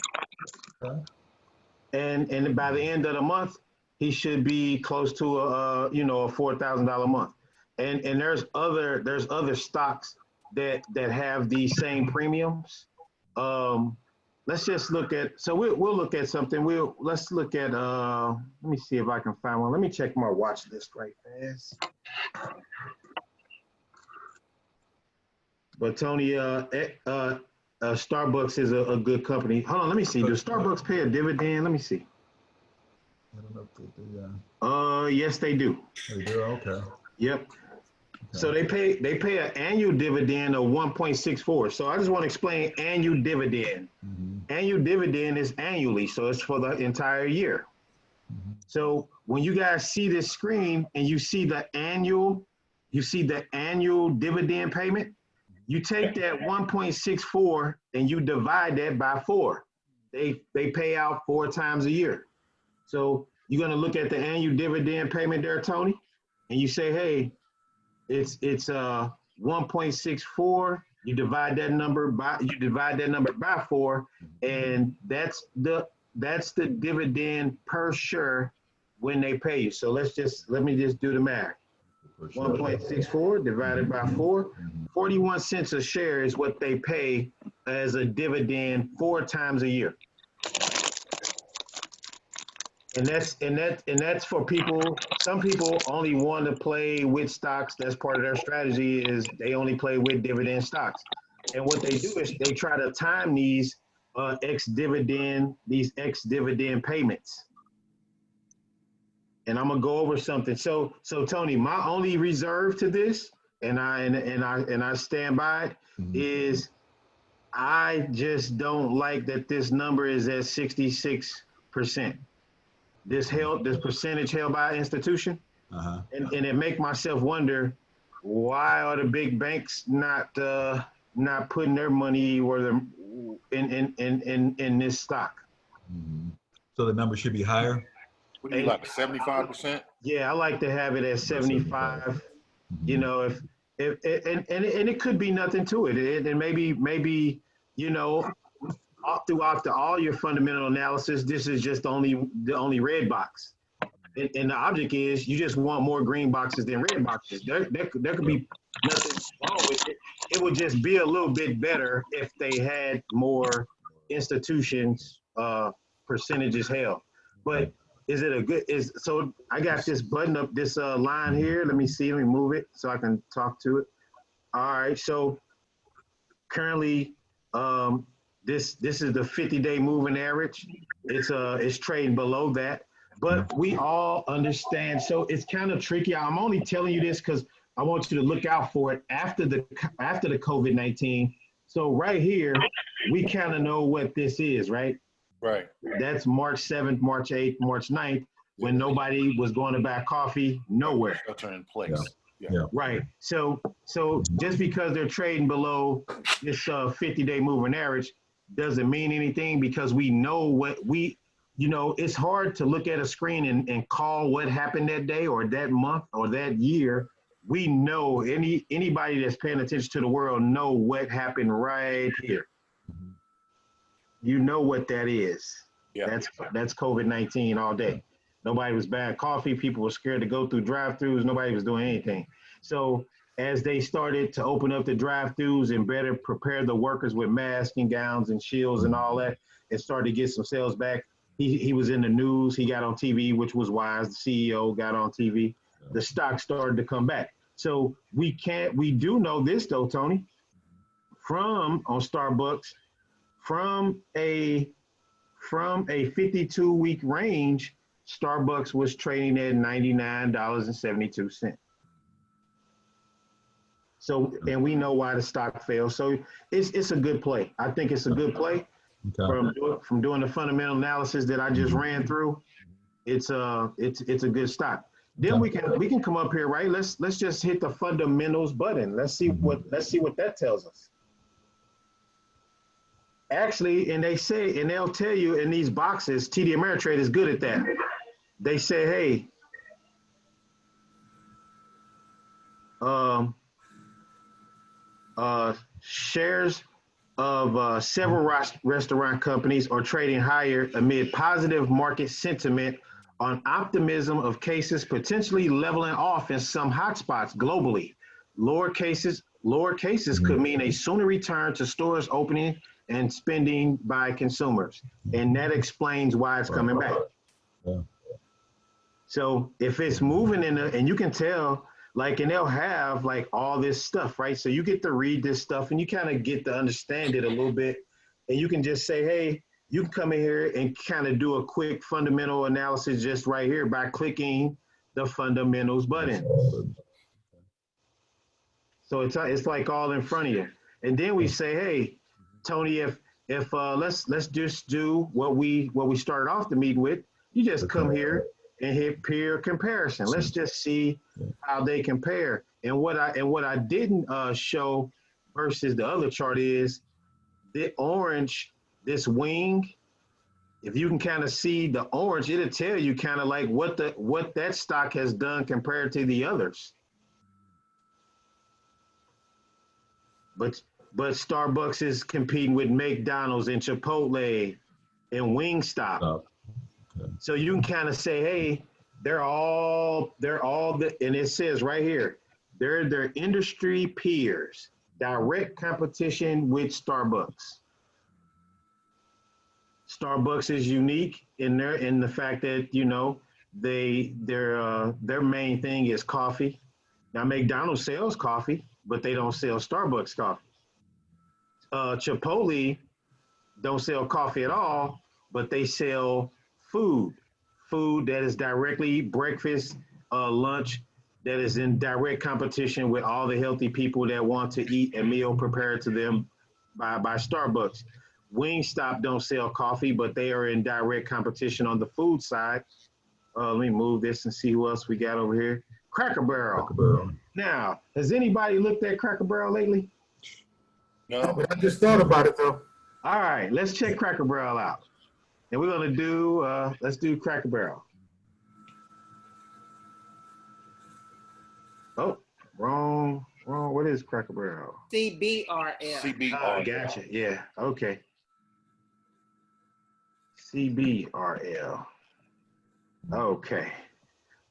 And by the end of the month, he should be close to a $4,000 a month. And there's other stocks that have these same premiums. Let's just look at, so we'll look at something. Let's look at, let me see if I can find one. Let me check my watch list right fast. But Tony, Starbucks is a good company. Hold on, let me see. Does Starbucks pay a dividend? Let me see. I don't know if they do. Yes, they do. They do. Okay. Yep. Okay. So they pay an annual dividend of 1.64. So I just want to explain annual dividend. Mm-hmm. Annual dividend is annually, so it's for the entire year. Mm-hmm. So when you guys see this screen and you see the annual dividend payment, you take that 1.64 and you divide that by 4. They pay out 4 times a year. So you're going to look at the annual dividend payment there, Tony, and you say, hey, it's 1.64. You divide that number by 4, and that's the dividend per share when they pay you. So let me just do the math. 1.64 divided by 4, 41 cents a share is what they pay as a dividend 4 times a year. And that's for people. Some people only want to play with stocks. That's part of their strategy, is they only play with dividend stocks. And what they do is they try to time these ex-dividend payments. And I'm gonna go over something. So Tony, my only reserve to this, and I stand by it, is I just don't like that this number is at 66%. This percentage held by an institution, and it make myself wonder, why are the big banks not putting their money where in this stock? Mm-hmm. So the number should be higher. What do you like, 75%? Yeah, I like to have it at 75. Mm-hmm. You know, if it could be nothing to it, and maybe throughout all your fundamental analysis, this is just the only red box. And the object is you just want more green boxes than red boxes. There could be nothing wrong with it. It would just be a little bit better if they had more institutions percentages held. But so I got this button up, this line here. Let me move it so I can talk to it. All right, so currently this is the 50-day moving average. It's trading below that, but we all understand. So it's kind of tricky. I'm only telling you this because I want you to look out for it after the COVID-19. So right here, we kind of know what this is, right? Right. That's March 7th, March 8th, March 9th, when nobody was going to buy coffee nowhere. Shelter in place. Yeah. Right. So just because they're trading below this 50-day moving average doesn't mean anything, because we know what it's hard to look at a screen and call what happened that day or that month or that year. We know anybody that's paying attention to the world know what happened right here. You know what that is. Yeah. That's COVID-19 all day. Nobody was buying coffee. People were scared to go through drive-thrus. Nobody was doing anything. So as they started to open up the drive-thrus and better prepare the workers with masks and gowns and shields and all that, and started to get some sales back, he was in the news. He got on TV, which was wise. The CEO got on TV. The stock started to come back. So we do know this though, Tony, on Starbucks, from a 52-week range, Starbucks was trading at $99.72. So, and we know why the stock fell. So it's a good play. I think it's a good play. Okay. From doing the fundamental analysis that I just ran through. It's a good stock. Then we can come up here, right? Let's just hit the fundamentals button. Let's see what that tells us. Actually, and they'll tell you in these boxes, TD Ameritrade is good at that. They say, hey, shares of several restaurant companies are trading higher amid positive market sentiment on optimism of cases potentially leveling off in some hotspots globally. Lower cases could mean a sooner return to stores opening and spending by consumers. And that explains why it's coming back. Yeah. So if it's moving and you can tell, like, and they'll have like all this stuff, right? So you get to read this stuff and you kind of get to understand it a little bit. And you can just say, hey, you can come in here and kind of do a quick fundamental analysis just right here by clicking the fundamentals button. So it's like all in front of you. And then we say, hey, Tony, if let's just do what we started off the meeting with. You just come here and hit peer comparison. Let's just see how they compare. And what I didn't show versus the other chart is the orange, this wing. If you can kind of see the orange, it'll tell you kind of like what that stock has done compared to the others. But Starbucks is competing with McDonald's and Chipotle and Wingstop. Okay. So you can kind of say, hey, they're all and it says right here, they're their industry peers, direct competition with Starbucks. Starbucks is unique in the fact that, you know, their main thing is coffee. Now McDonald's sells coffee, but they don't sell Starbucks coffee. Chipotle don't sell coffee at all, but they sell food that is directly breakfast, lunch, that is in direct competition with all the healthy people that want to eat a meal prepared to them by Starbucks. Wingstop don't sell coffee, but they are in direct competition on the food side. Let me move this and see who else we got over here. Cracker Barrel. Now, has anybody looked at Cracker Barrel lately? No, but I just thought about it though. All right, let's check Cracker Barrel out. And we're gonna do, let's do Cracker Barrel. Oh, wrong. What is Cracker Barrel? CBRL. CBRL. Gotcha, yeah, okay. CBRL. Okay.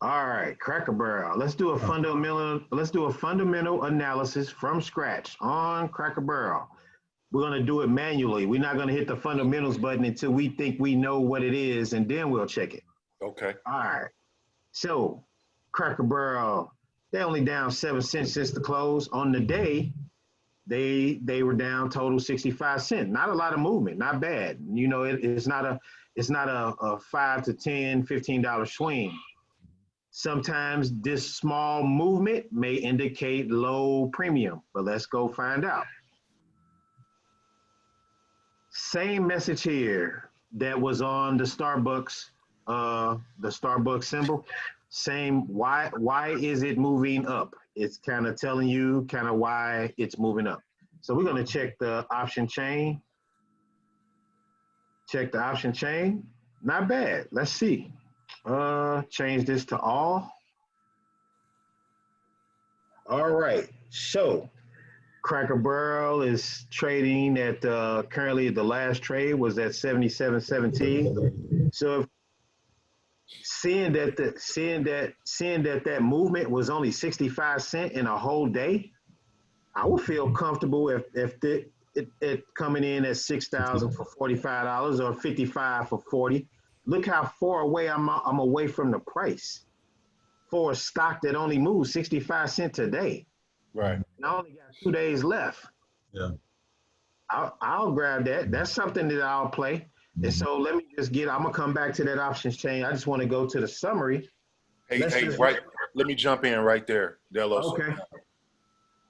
All right, Cracker Barrel. Let's do a fundamental analysis from scratch on Cracker Barrel. We're gonna do it manually. We're not gonna hit the fundamentals button until we think we know what it is, and then we'll check it. Okay. All right. So Cracker Barrel, they're only down 7 cents since the close. On the day, they were down total 65 cents. Not a lot of movement, not bad. You know, it's not a $5 to $10, $15 swing. Sometimes this small movement may indicate low premium, but let's go find out. Same message here that was on the Starbucks symbol. Same. Why is it moving up? It's kind of telling you kind of why it's moving up. So we're going to check the option chain. Check the option chain. Not bad. Let's see. Change this to all. All right. So Cracker Barrel is trading at currently the last trade was at 77.17. So if, seeing that movement was only 65 cents in a whole day, I would feel comfortable if it coming in at 6,000 for $45 or 55 for 40. Look how far away I'm away from the price for a stock that only moves 65 cents a day. Right. And I only got 2 days left. Yeah. I'll grab that. That's something that I'll play. And so let me just I'm gonna come back to that options chain. I just want to go to the summary. Right. Let me jump in right there, Delos. Okay.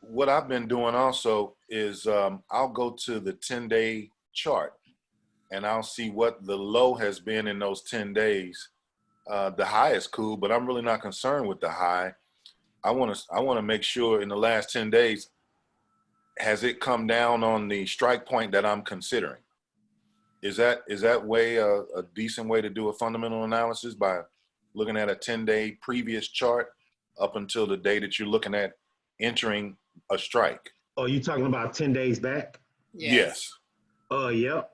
What I've been doing also is I'll go to the 10-day chart and I'll see what the low has been in those 10 days. The high is cool, but I'm really not concerned with the high. I want to make sure in the last 10 days, has it come down on the strike point that I'm considering? Is that way a decent way to do a fundamental analysis by looking at a 10-day previous chart up until the day that you're looking at entering a strike? Oh, you talking about 10 days back? Yes. Yep.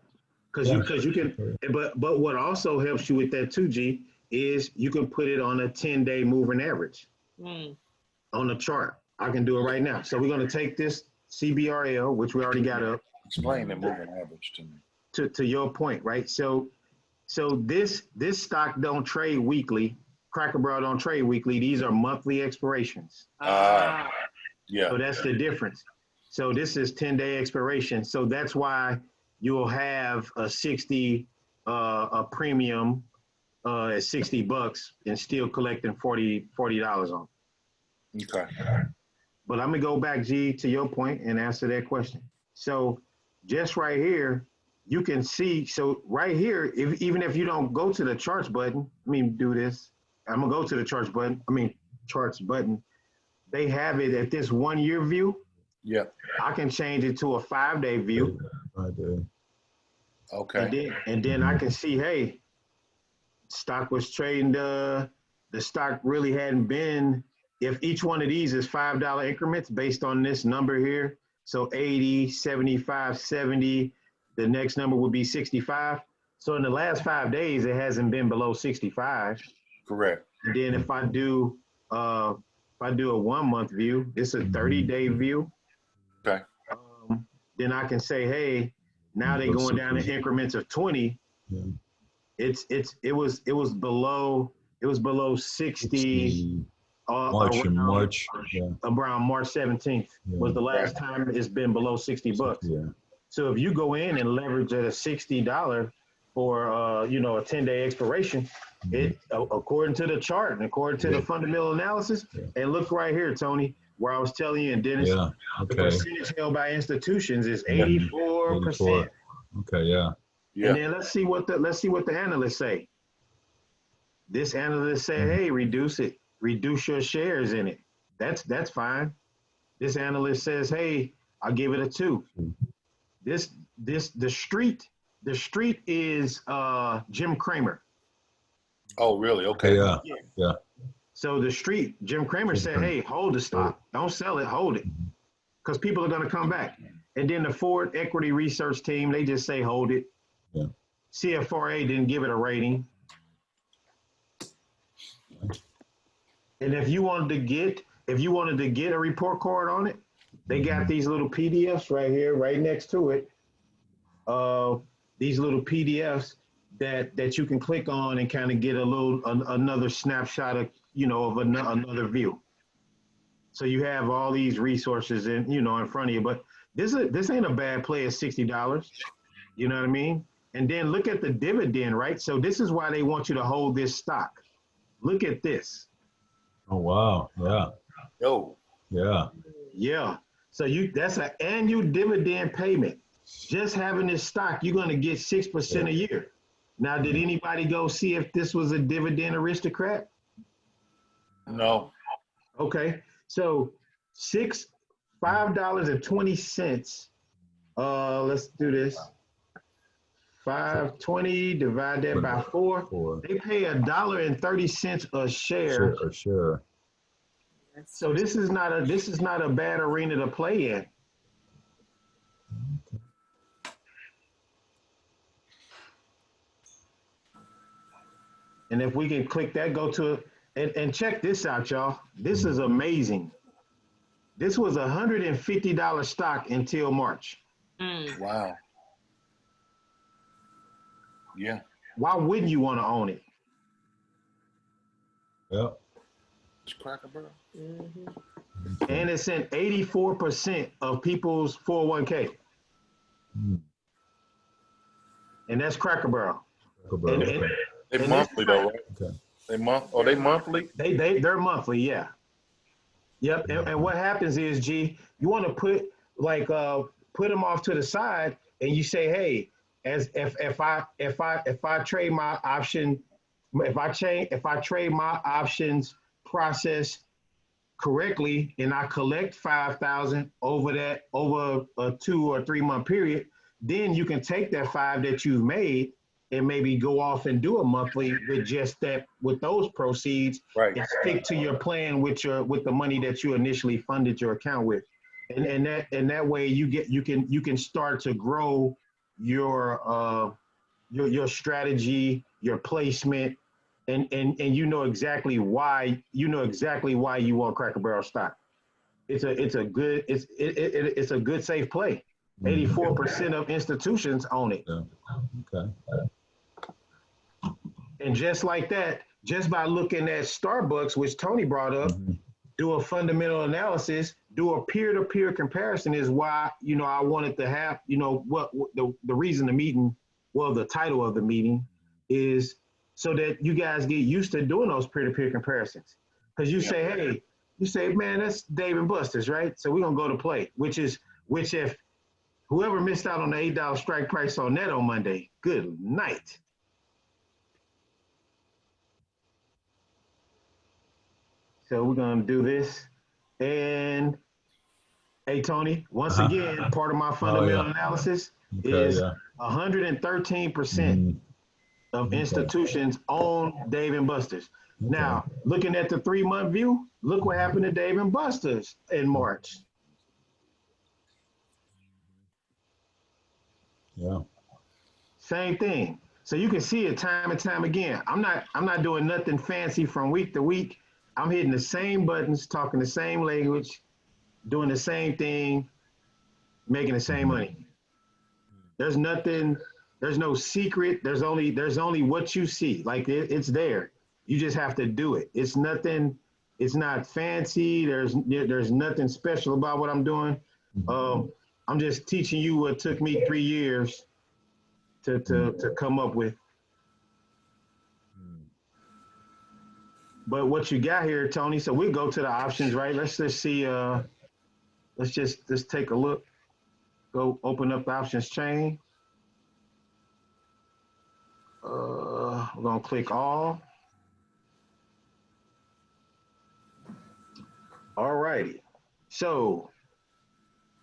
Because you can, but what also helps you with that too, G, is you can put it on a 10-day moving average on the chart. I can do it right now. So we're going to take this CBRL, which we already got up. Explain the moving average to me. To your point, right? So this stock don't trade weekly. Cracker Barrel don't trade weekly. These are monthly expirations. Yeah. So that's the difference. So this is 10-day expiration. So that's why you'll have a 60 a premium at $60 and still collecting $40 on. Okay. But I'm gonna go back, G, to your point and answer that question. So just right here, you can see, so right here, even if you don't go to the charts button, do this. I'm gonna go to the charts button, charts button. They have it at this 1 year view. Yeah. I can change it to a 5-day view. 5 day. Okay. And then I can see, hey, stock was trading, the stock really hadn't been, if each one of these is $5 increments based on this number here, so 80, 75, 70, the next number would be 65. So in the last 5 days, it hasn't been below 65. Correct. And then if I do a 1 month view, it's a 30-day view. Okay. Then I can say, hey, now they're going down in increments of 20. Yeah. It was below 60. Around March 17th was the last time it's been below $60. Yeah. So if you go in and leverage at a $60 for a 10-day expiration, it according to the chart and according to the fundamental analysis, and look right here, Tony, where I was telling you, and Dennis, the percentage held by institutions is 84%. Okay, yeah. And then let's see what the analysts say. This analyst said, hey, reduce your shares in it. That's fine. This analyst says, hey, I'll give it a 2. The street is Jim Cramer. Oh, really? Okay. Yeah. So the street, Jim Cramer said, hey, hold the stock. Don't sell it, hold it. Because people are going to come back. And then the Ford Equity Research Team, they just say hold it. Yeah. CFRA didn't give it a rating. And if you wanted to get a report card on it, they got these little PDFs right here, right next to it. These little PDFs that you can click on and kind of get another snapshot of another view. So you have all these resources in front of you. But this ain't a bad play at $60. You know what I mean? And then look at the dividend, right? So this is why they want you to hold this stock. Look at this. Oh wow! Yeah. Oh. Yeah. Yeah. So that's an annual dividend payment Just having this stock, you're going to get 6% a year. Now, did anybody go see if this was a dividend aristocrat? No. Okay, so $5.20. Let's do this. 520 divide that by 4. They pay $1.30 a share. Sure. So this is not a bad arena to play in. And if we can click that, go to and check this out, y'all. This is amazing. This was $150 stock until March. Wow. Yeah. Why wouldn't you want to own it? Yep. It's Cracker Barrel. And it's in 84% of people's 401k. And that's Cracker Barrel. They monthly though, right? Okay. They monthly? They're monthly, yeah. Yep. And what happens is, G, you want to put them off to the side, and you say, hey, as if I trade my option, if I trade my options process correctly, and I collect 5,000 over a 2 or 3 month period, then you can take that 5 that you've made and maybe go off and do a monthly with just that, with those proceeds, Right. and stick to your plan with the money that you initially funded your account with, and that way you can start to grow your strategy, your placement, and you know exactly why you want Cracker Barrel stock. It's a good safe play. 84% of institutions own it. Yeah. Okay. And just like that, just by looking at Starbucks, which Tony brought up, do a fundamental analysis, do a peer-to-peer comparison is why, I wanted to have, what the reason the meeting, the title of the meeting is so that you guys get used to doing those peer-to-peer comparisons. Because you say, man, that's Dave & Buster's, right? So we're going to go to play, which if whoever missed out on the $8 strike price on that on Monday, good night. So we're going to do this. And hey, Tony, once again, part of my fundamental analysis is 113% of institutions own Dave & Buster's. Now, looking at the 3 month view, look what happened to Dave & Buster's in March. Yeah. Same thing. So you can see it time and time again. I'm not doing nothing fancy from week to week. I'm hitting the same buttons, talking the same language, doing the same thing, making the same money. There's no secret. There's only what you see. Like it's there. You just have to do it. It's nothing. It's not fancy. There's nothing special about what I'm doing. I'm just teaching you what took me 3 years to come up with. But what you got here, Tony, so we'll go to the options, right? Let's just see, let's just take a look. Go open up the options chain. We're gonna click all. All righty. So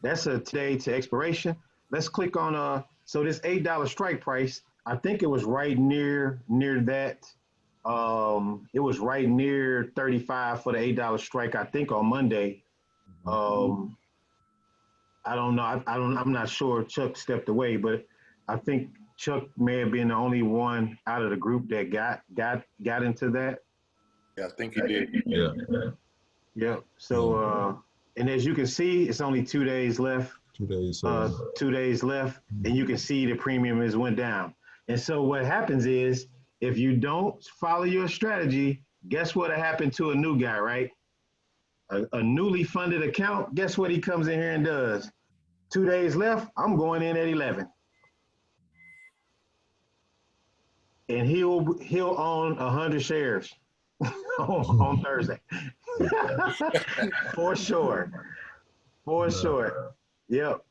that's a today to expiration. Let's click on, so this $8 strike price, I think it was right near that. It was right near 35 for the $8 strike, I think on Monday. I don't know. I'm not sure. Chuck stepped away, but I think Chuck may have been the only one out of the group that got into that. Yeah, I think he did. Yeah. Yeah. So, and as you can see, it's only 2 days left. 2 days. 2 days left, and you can see the premium has went down. And so what happens is, if you don't follow your strategy, guess what happened to a new guy, right? A newly funded account, guess what he comes in here and does? 2 days left, I'm going in at 11. And he'll own 100 shares on Thursday. For sure. Yep.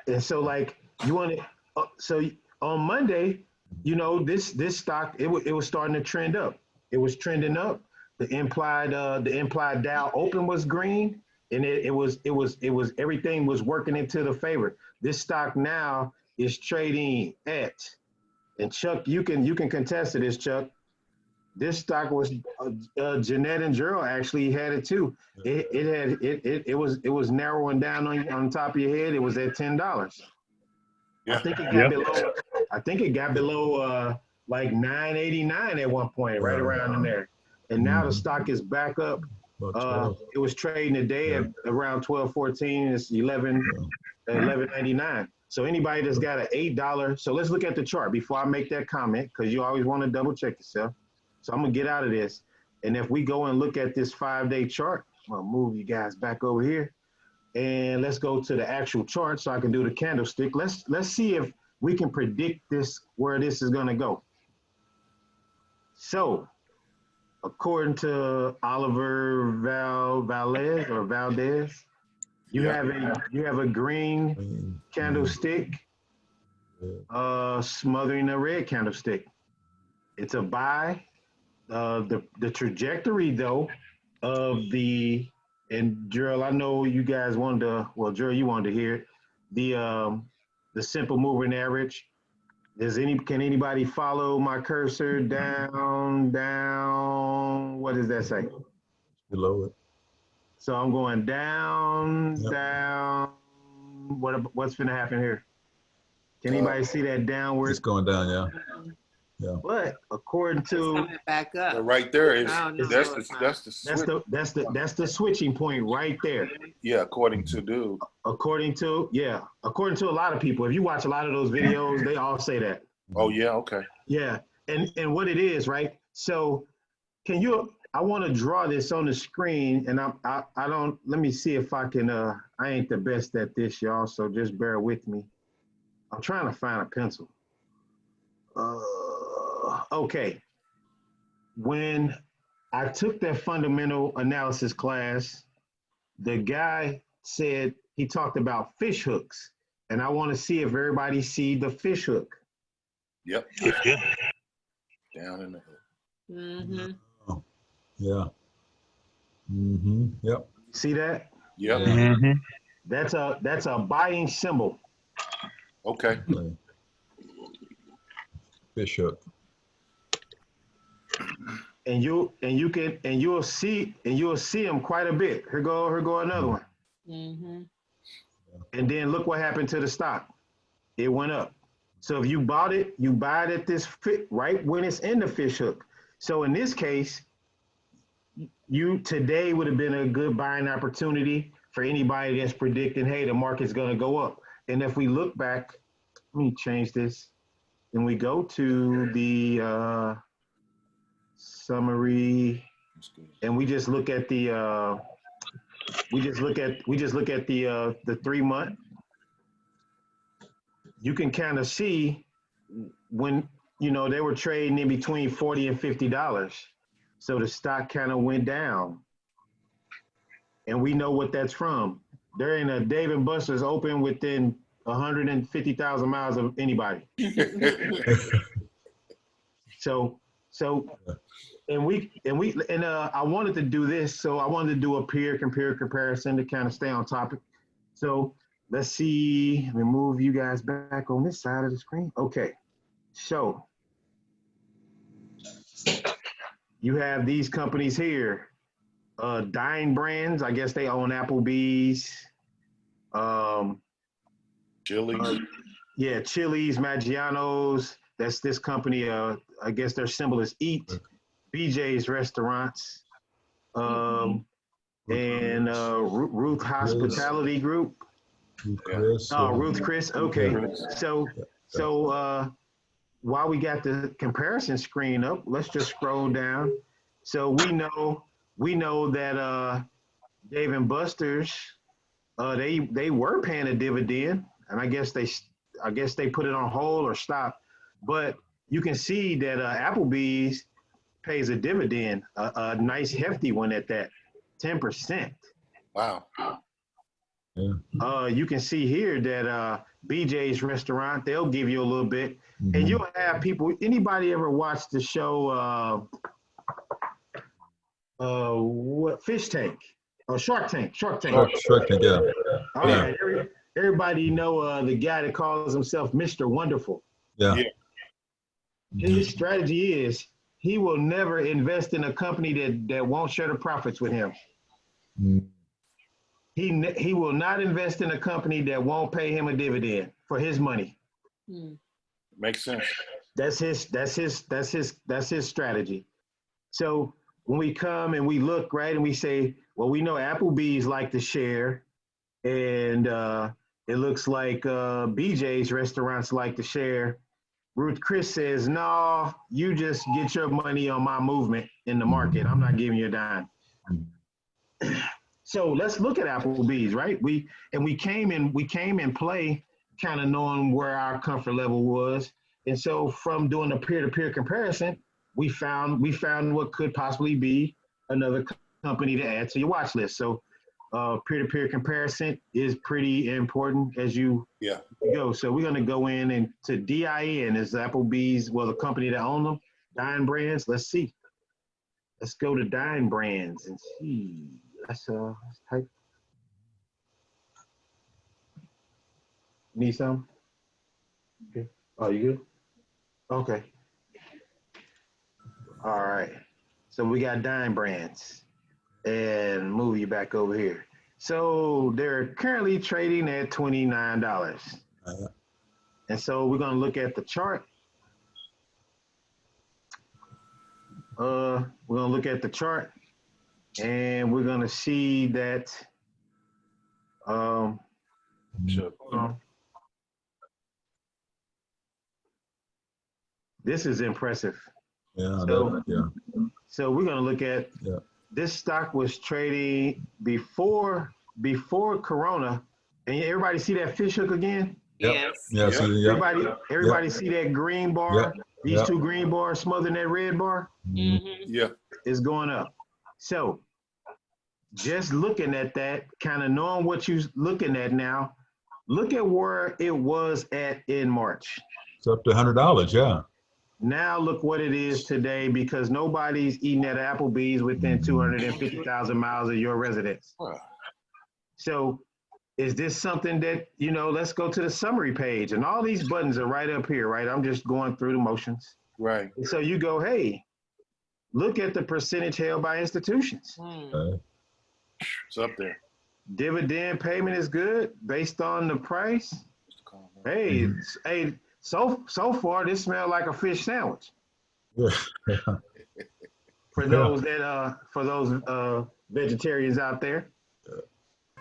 and so like you want to, so on Monday, you know, this stock, it was starting to trend up. It was trending up. The implied Dow open was green, and it was everything was working into the favor. This stock now is trading at, and Chuck, you can contest to this, Chuck. This stock was Jeanette and Gerald actually had it too. It was narrowing down on top of your head. It was at $10. Yeah. I think it got below. I think it got below like $9.89 at one point, right around in there. And now the stock is back up. It was trading today at around $12.14. It's $11.99. So anybody that's got an $8. So let's look at the chart before I make that comment, because you always want to double check yourself. So I'm gonna get out of this. And if we go and look at this 5-day chart, I'm gonna move you guys back over here. And let's go to the actual chart so I can do the candlestick. Let's see if we can predict this, where this is gonna go. So, according to Oliver Valdez, you have a green candlestick smothering a red candlestick. It's a buy. The trajectory though of the, and Gerald, I know you guys wanted to, well, Gerald, you wanted to hear it. The simple moving average. Can anybody follow my cursor down? What does that say? Below it. So I'm going down, down. What's gonna happen here? Can anybody see that downward? It's going down, yeah. Yeah. But according to coming back up. Right there is that's the switching point right there. Yeah, according to dude. According to a lot of people. If you watch a lot of those videos, they all say that. Oh yeah, okay. Yeah, and what it is, right? So I want to draw this on the screen, and I don't, let me see if I can, I ain't the best at this, y'all, so just bear with me. I'm trying to find a pencil. Okay. When I took that fundamental analysis class, the guy said, he talked about fish hooks, and I want to see if everybody see the fish hook. Yep. Down in the hook. Mm-hmm. Oh, yeah. Mm-hmm. Yep. See that? Yep. Mm-hmm. That's a buying symbol. Okay. Fish hook. And you'll see them quite a bit. Here go another one. Mm-hmm. And then look what happened to the stock. It went up. So if you bought it, you buy it at this fit right when it's in the fish hook. So in this case, today would have been a good buying opportunity for anybody that's predicting, hey, the market's gonna go up. And if we look back, let me change this. And we go to the summary, and we just look at the the 3 month. You can kind of see when, you know, they were trading in between $40 and $50. So the stock kind of went down. And we know what that's from. There ain't a Dave & Buster's open within 150,000 miles of anybody. So I wanted to do this. So I wanted to do a peer comparison to kind of stay on topic. So let's see, let me move you guys back on this side of the screen. Okay, so you have these companies here, Dine Brands, I guess they own Applebee's. Chili's. Yeah, Chili's, Maggiano's, that's this company, I guess their symbol is EAT, BJ's Restaurants, and Ruth Hospitality Group. Ruth Chris. Okay. So while we got the comparison screen up, let's just scroll down. So we know that Dave & Buster's, they were paying a dividend, and I guess they put it on hold or stopped. But you can see that Applebee's pays a dividend, a nice hefty one at that, 10%. Wow. Yeah. You can see here that BJ's Restaurant, they'll give you a little bit. And Mhm. you'll have people, anybody ever watched the show, what, Fish Tank? Oh, Shark Tank. Shark Tank, yeah. All Yeah. right, everybody know the guy that calls himself Mr. Wonderful. Yeah. His strategy is he will never invest in a company that won't share the profits with him. Mhm. He will not invest in a company that won't pay him a dividend for his money. Makes sense. That's his strategy. So when we come and we look, right, and we say, well, we know Applebee's like to share, and it looks like BJ's restaurants like to share. Ruth Chris says, no, you just get your money on my movement in the market. I'm not giving you a dime. So let's look at Applebee's, right? We came in play kind of knowing where our comfort level was. And so from doing a peer-to-peer comparison, we found what could possibly be another company to add to your watch list. So peer-to-peer comparison is pretty important as you go. So we're going to go in and to DIN is Applebee's, well, the company that owns them, Dine Brands. Let's see. Let's go to Dine Brands and see. Let's type. Need some? Okay. Oh, you good? Okay. All right. So we got Dine Brands and move you back over here. So they're currently trading at $29. And so we're going to look at the chart. We're going to look at the chart and we're going to see that hold on. This is impressive. Yeah. So we're going to look at this stock was trading before Corona, and everybody see that fish hook again? Yes. Yeah. Everybody see that green bar? These two green bars smothering that red bar? Yeah. It's going up. So just looking at that, kind of knowing what you're looking at now, look at where it was at in March. It's up to $100. Yeah. Now look what it is today, because nobody's eating at Applebee's within 250,000 miles of your residence. So is this something that, let's go to the summary page, and all these buttons are right up here, right? I'm just going through the motions. Right. And so you go, hey, look at the percentage held by institutions. It's up there. Dividend payment is good based on the price. Hey, so far this smells like a fish sandwich. For those vegetarians out there.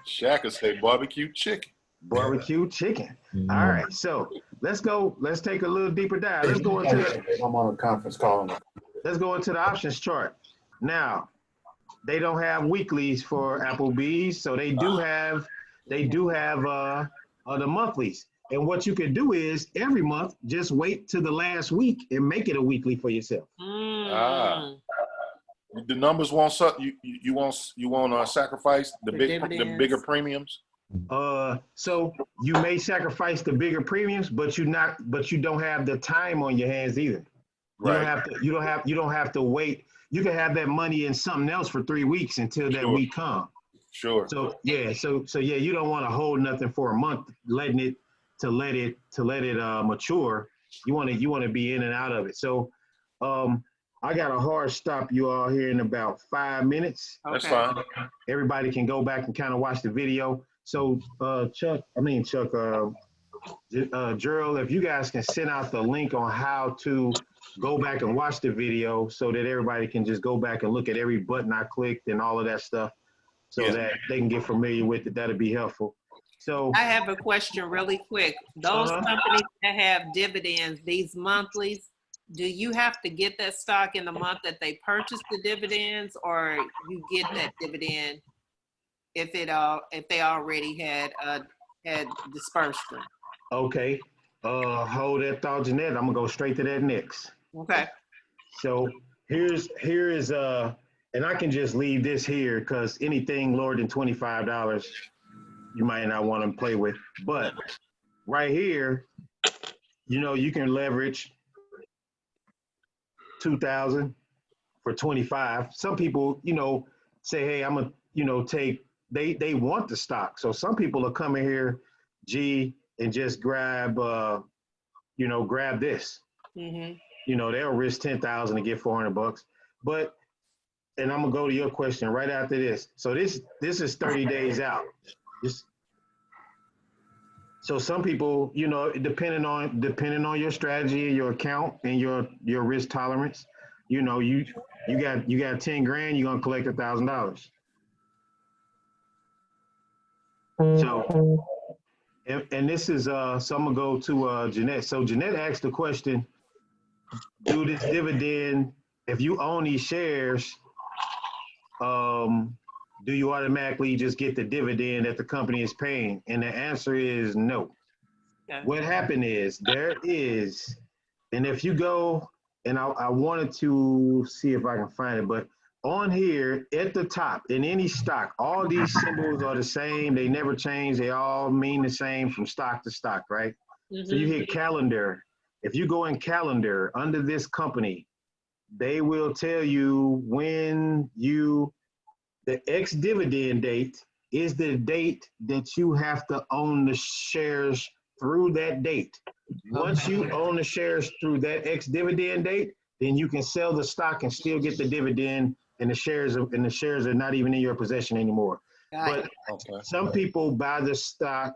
Shaq will say barbecue chicken. Barbecue chicken. All right, so let's go. Let's take a little deeper dive. Let's go into I'm on a conference call. Let's go into the options chart. Now, they don't have weeklies for Applebee's, so they do have the monthlies. And what you can do is every month, just wait to the last week and make it a weekly for yourself. The numbers won't you won't sacrifice the bigger premiums. So you may sacrifice the bigger premiums, but you don't have the time on your hands either. Right. You don't have to wait. You can have that money in something else for 3 weeks until that week comes. Sure. So you don't want to hold nothing for a month, let it mature. You want to be in and out of it. So I got a hard stop you all here in about 5 minutes. That's fine. Everybody can go back and kind of watch the video. So Gerald, if you guys can send out the link on how to go back and watch the video so that everybody can just go back and look at every button I clicked and all of that stuff so that they can get familiar with it. That'd be helpful. So I have a question really quick. Those companies that have dividends, these monthlies, do you have to get that stock in the month that they purchase the dividends, or you get that dividend if they already had dispersed them? Okay. Hold that thought, Jeanette. I'm gonna go straight to that next. Okay. So here is and I can just leave this here because anything lower than $25, you might not want to play with. But right here, you know, you can leverage 2,000 for 25. Some people, you know, say, hey, I'm gonna, you know, take. They want the stock. So some people are coming here, and just grab, you know, grab this. Mm-hmm. You know, they'll risk 10,000 to get $400. But, and I'm gonna go to your question right after this. So this is 30 days out. So some people, you know, depending on your strategy, your account, and your risk tolerance, you know, you got 10 grand, you're gonna collect $1,000. So, and this is so I'm gonna go to Jeanette. So Jeanette asked the question: do this dividend, if you own these shares, do you automatically just get the dividend that the company is paying? And the answer is no. Okay. What happened is and if you go, and I wanted to see if I can find it, but on here at the top, in any stock, all these symbols are the same. They never change. They all mean the same from stock to stock, right? Mm-hmm. So you hit calendar. If you go in calendar under this company, they will tell you when the ex-dividend date is the date that you have to own the shares through that date. Once you own the shares through that ex-dividend date, then you can sell the stock and still get the dividend, and the shares are not even in your possession anymore. But some people buy the stock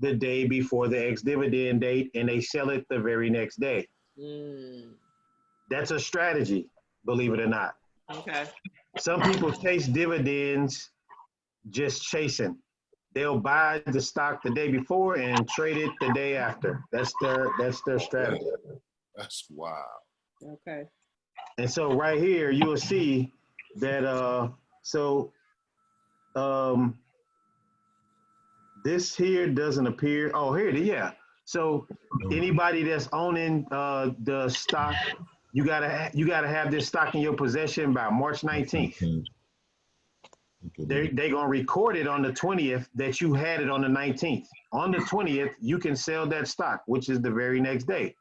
the day before the ex-dividend date, and they sell it the very next day. That's a strategy, believe it or not. Okay. Some people chase dividends just chasing. They'll buy the stock the day before and trade it the day after. That's their strategy. That's wild. Okay. And so right here, you will see that, this here doesn't appear. Oh, here it is, yeah. So anybody that's owning the stock, you gotta have this stock in your possession by March 19th. They're gonna record it on the 20th that you had it on the 19th. On the 20th, you can sell that stock, which is the very next day.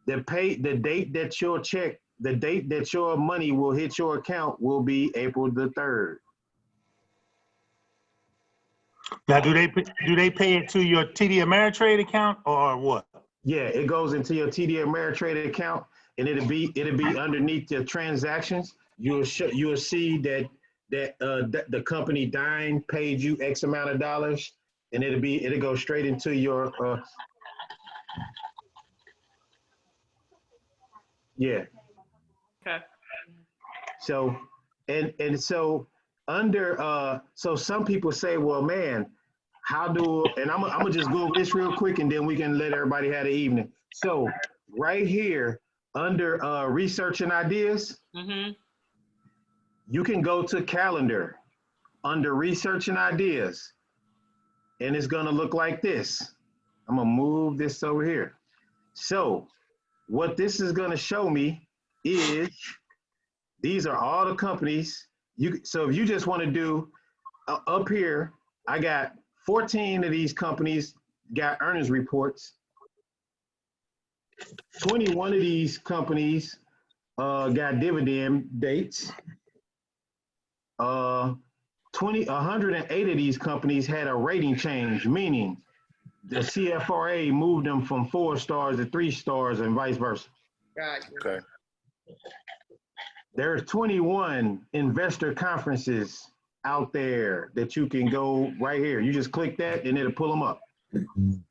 The date that your money will hit your account will be April the 3rd. Now, do they pay it to your TD Ameritrade account or what? Yeah, it goes into your TD Ameritrade account, and it'll be underneath your transactions. You'll see that the company Dine paid you X amount of dollars, and it'll go straight into your yeah. Okay. So and so under so some people say, well, man, and I'm gonna just go over this real quick, and then we can let everybody have the evening. So right here under research and ideas, you can go to calendar under research and ideas, and it's gonna look like this. I'm gonna move this over here. So what this is gonna show me is these are all the companies. So if you just want to do up here, I got 14 of these companies got earnings reports. 21 of these companies got dividend dates. 108 of these companies had a rating change, meaning the CFRA moved them from 4 stars to 3 stars and vice versa. Gotcha. Okay. There are 21 investor conferences out there that you can go right here. You just click that and it'll pull them up.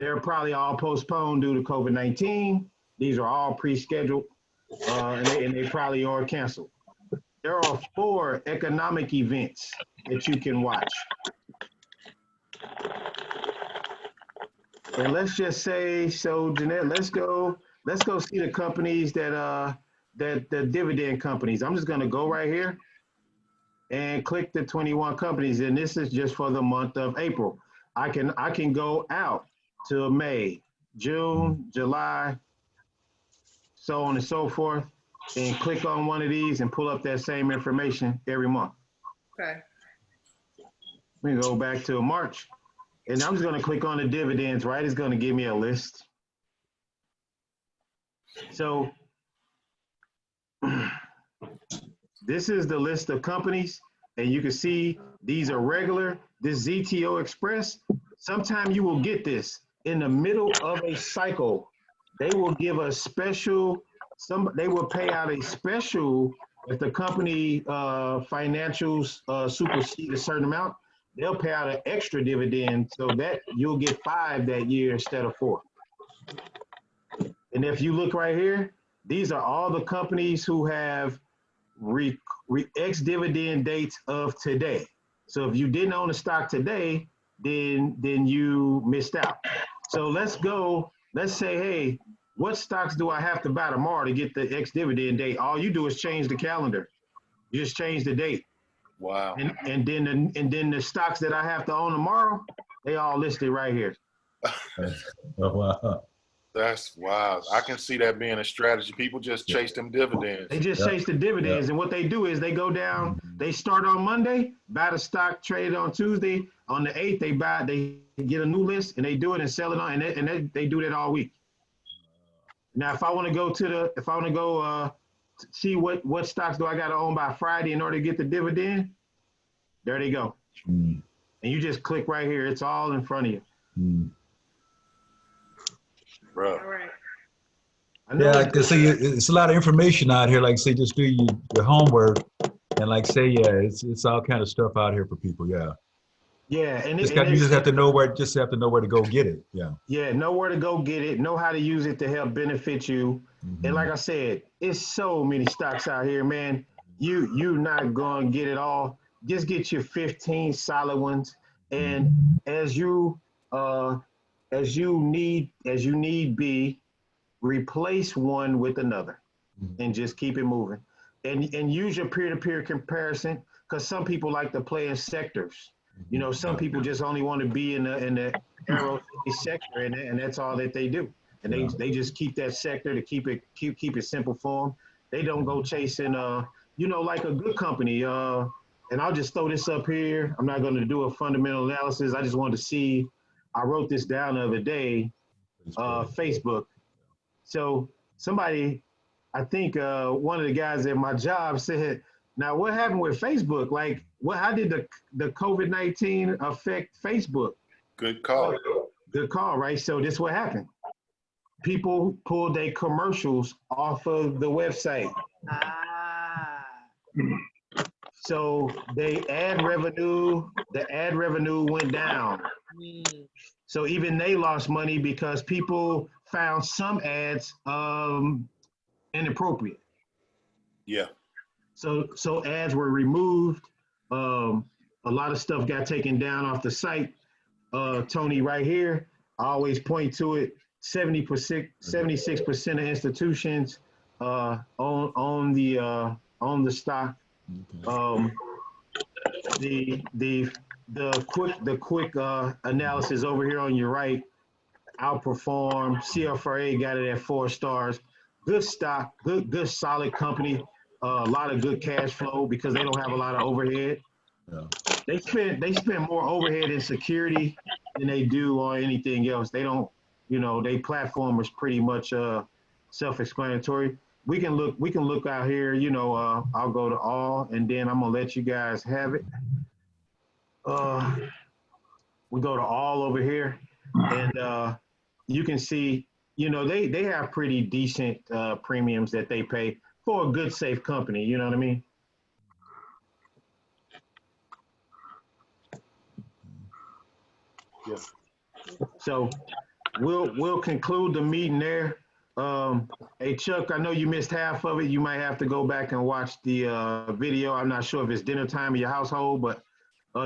They're probably all postponed due to COVID-19. These are all pre-scheduled and they probably are canceled. There are 4 economic events that you can watch. And let's just say, so Jeanette, let's go see the companies that the dividend companies. I'm just gonna go right here and click the 21 companies, and this is just for the month of April. I can go out to May, June, July, so on and so forth, and click on one of these and pull up that same information every month. Okay. We can go back to March. And I'm just going to click on the dividends, right? It's going to give me a list. So this is the list of companies, and you can see these are regular. This ZTO Express, sometime you will get this in the middle of a cycle. They will give a special, they will pay out a special if the company financials supersede a certain amount. They'll pay out an extra dividend so that you'll get 5 that year instead of 4. And if you look right here, these are all the companies who have ex-dividend dates of today. So if you didn't own a stock today, then you missed out. So let's say, hey, what stocks do I have to buy tomorrow to get the ex-dividend date? All you do is change the calendar. You just change the date. Wow. And then the stocks that I have to own tomorrow, they all listed right here. Oh, wow. That's wow. I can see that being a strategy. People just chase them dividends. They just chase the dividends, and what they do is they go down. They start on Monday, buy the stock, trade it on Tuesday. On the 8th, they get a new list, and they do it and sell it on, and they do that all week. Now, if I want to go see what stocks do I got to own by Friday in order to get the dividend, there they go. And you just click right here. It's all in front of you. Bro. All right. Yeah, I can see it's a lot of information out here. Like say, just do your homework, and like say, yeah, it's all kind of stuff out here for people. Yeah. Yeah, and you just have to know where to go get it. Yeah. Yeah, know where to go get it. Know how to use it to help benefit you. And like I said, it's so many stocks out here, man. You not gonna get it all. Just get your 15 solid ones, and as you need be, replace one with another, and just keep it moving. And use your peer-to-peer comparison, because some people like to play in sectors. You know, some people just only want to be in the aerospace sector, and that's all that they do. And they just keep that sector to keep it simple for them. They don't go chasing, like a good company. And I'll just throw this up here. I'm not going to do a fundamental analysis. I just wanted to see. I wrote this down the other day. Facebook. So somebody, I think one of the guys at my job said, now what happened with Facebook? Like, how did the COVID-19 affect Facebook? Good call. Good call, right? So this is what happened. People pulled their commercials off of the website. So the ad revenue went down. So even they lost money because people found some ads inappropriate. Yeah. So ads were removed. A lot of stuff got taken down off the site. Tony, right here, I always point to it. 76% of institutions own the stock. The quick analysis over here on your right, Outperform, CFRA got it at 4 stars. Good stock, good solid company. A lot of good cash flow because they don't have a lot of overhead. Yeah. They spend more overhead in security than they do on anything else. They don't, their platform is pretty much self-explanatory. We can look out here, I'll go to all, and then I'm gonna let you guys have it. We go to all over here, and you can see, they have pretty decent premiums that they pay for a good, safe company. You know what I mean? Yeah. So we'll conclude the meeting there. Hey Chuck, I know you missed half of it. You might have to go back and watch the video. I'm not sure if it's dinner time in your household, but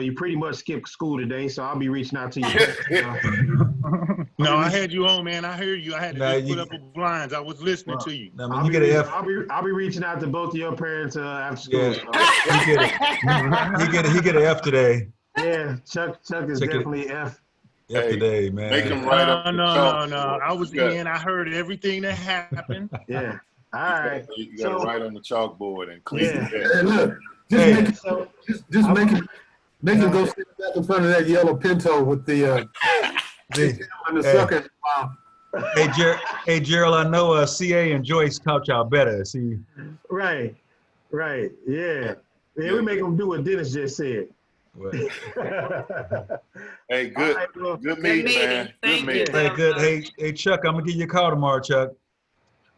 you pretty much skipped school today, so I'll be reaching out to you. No, I had you on, man. I heard you. I had to put up with blinds. I was listening to you. I'll be reaching out to both of your parents after school. Yeah. He get an F today. Yeah, Chuck is definitely F. F today, man. Make him right up. No. I was in. I heard everything that happened. Yeah. All right. You got to write on the chalkboard and clean it. Hey, look, just make it Make him go sit back in front of that yellow Pinto with the See, and the hey. sucker. hey, Gerald, I know CA and Joyce taught y'all better. See, Right. Yeah. Yeah, we make them do what Dennis just said. well, Hey, good, All right, well, good meeting, man. Thank Good you. meeting. hey, good. Hey, Chuck, I'm gonna give you a call tomorrow, Chuck.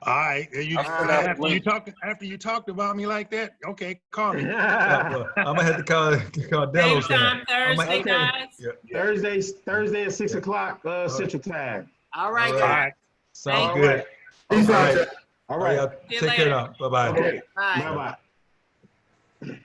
All right. After you talked about me like that, okay, call me. Well, I'm gonna have to call Same Delos time then. Thursday, Okay. guys? Thursday at 6 o'clock Central Time. All right, All guys. right. Sounds Thank good. Peace All out, right. Chuck. All All right, right. y'all See you take care later. now. Bye-bye. Okay. Bye. Bye-bye.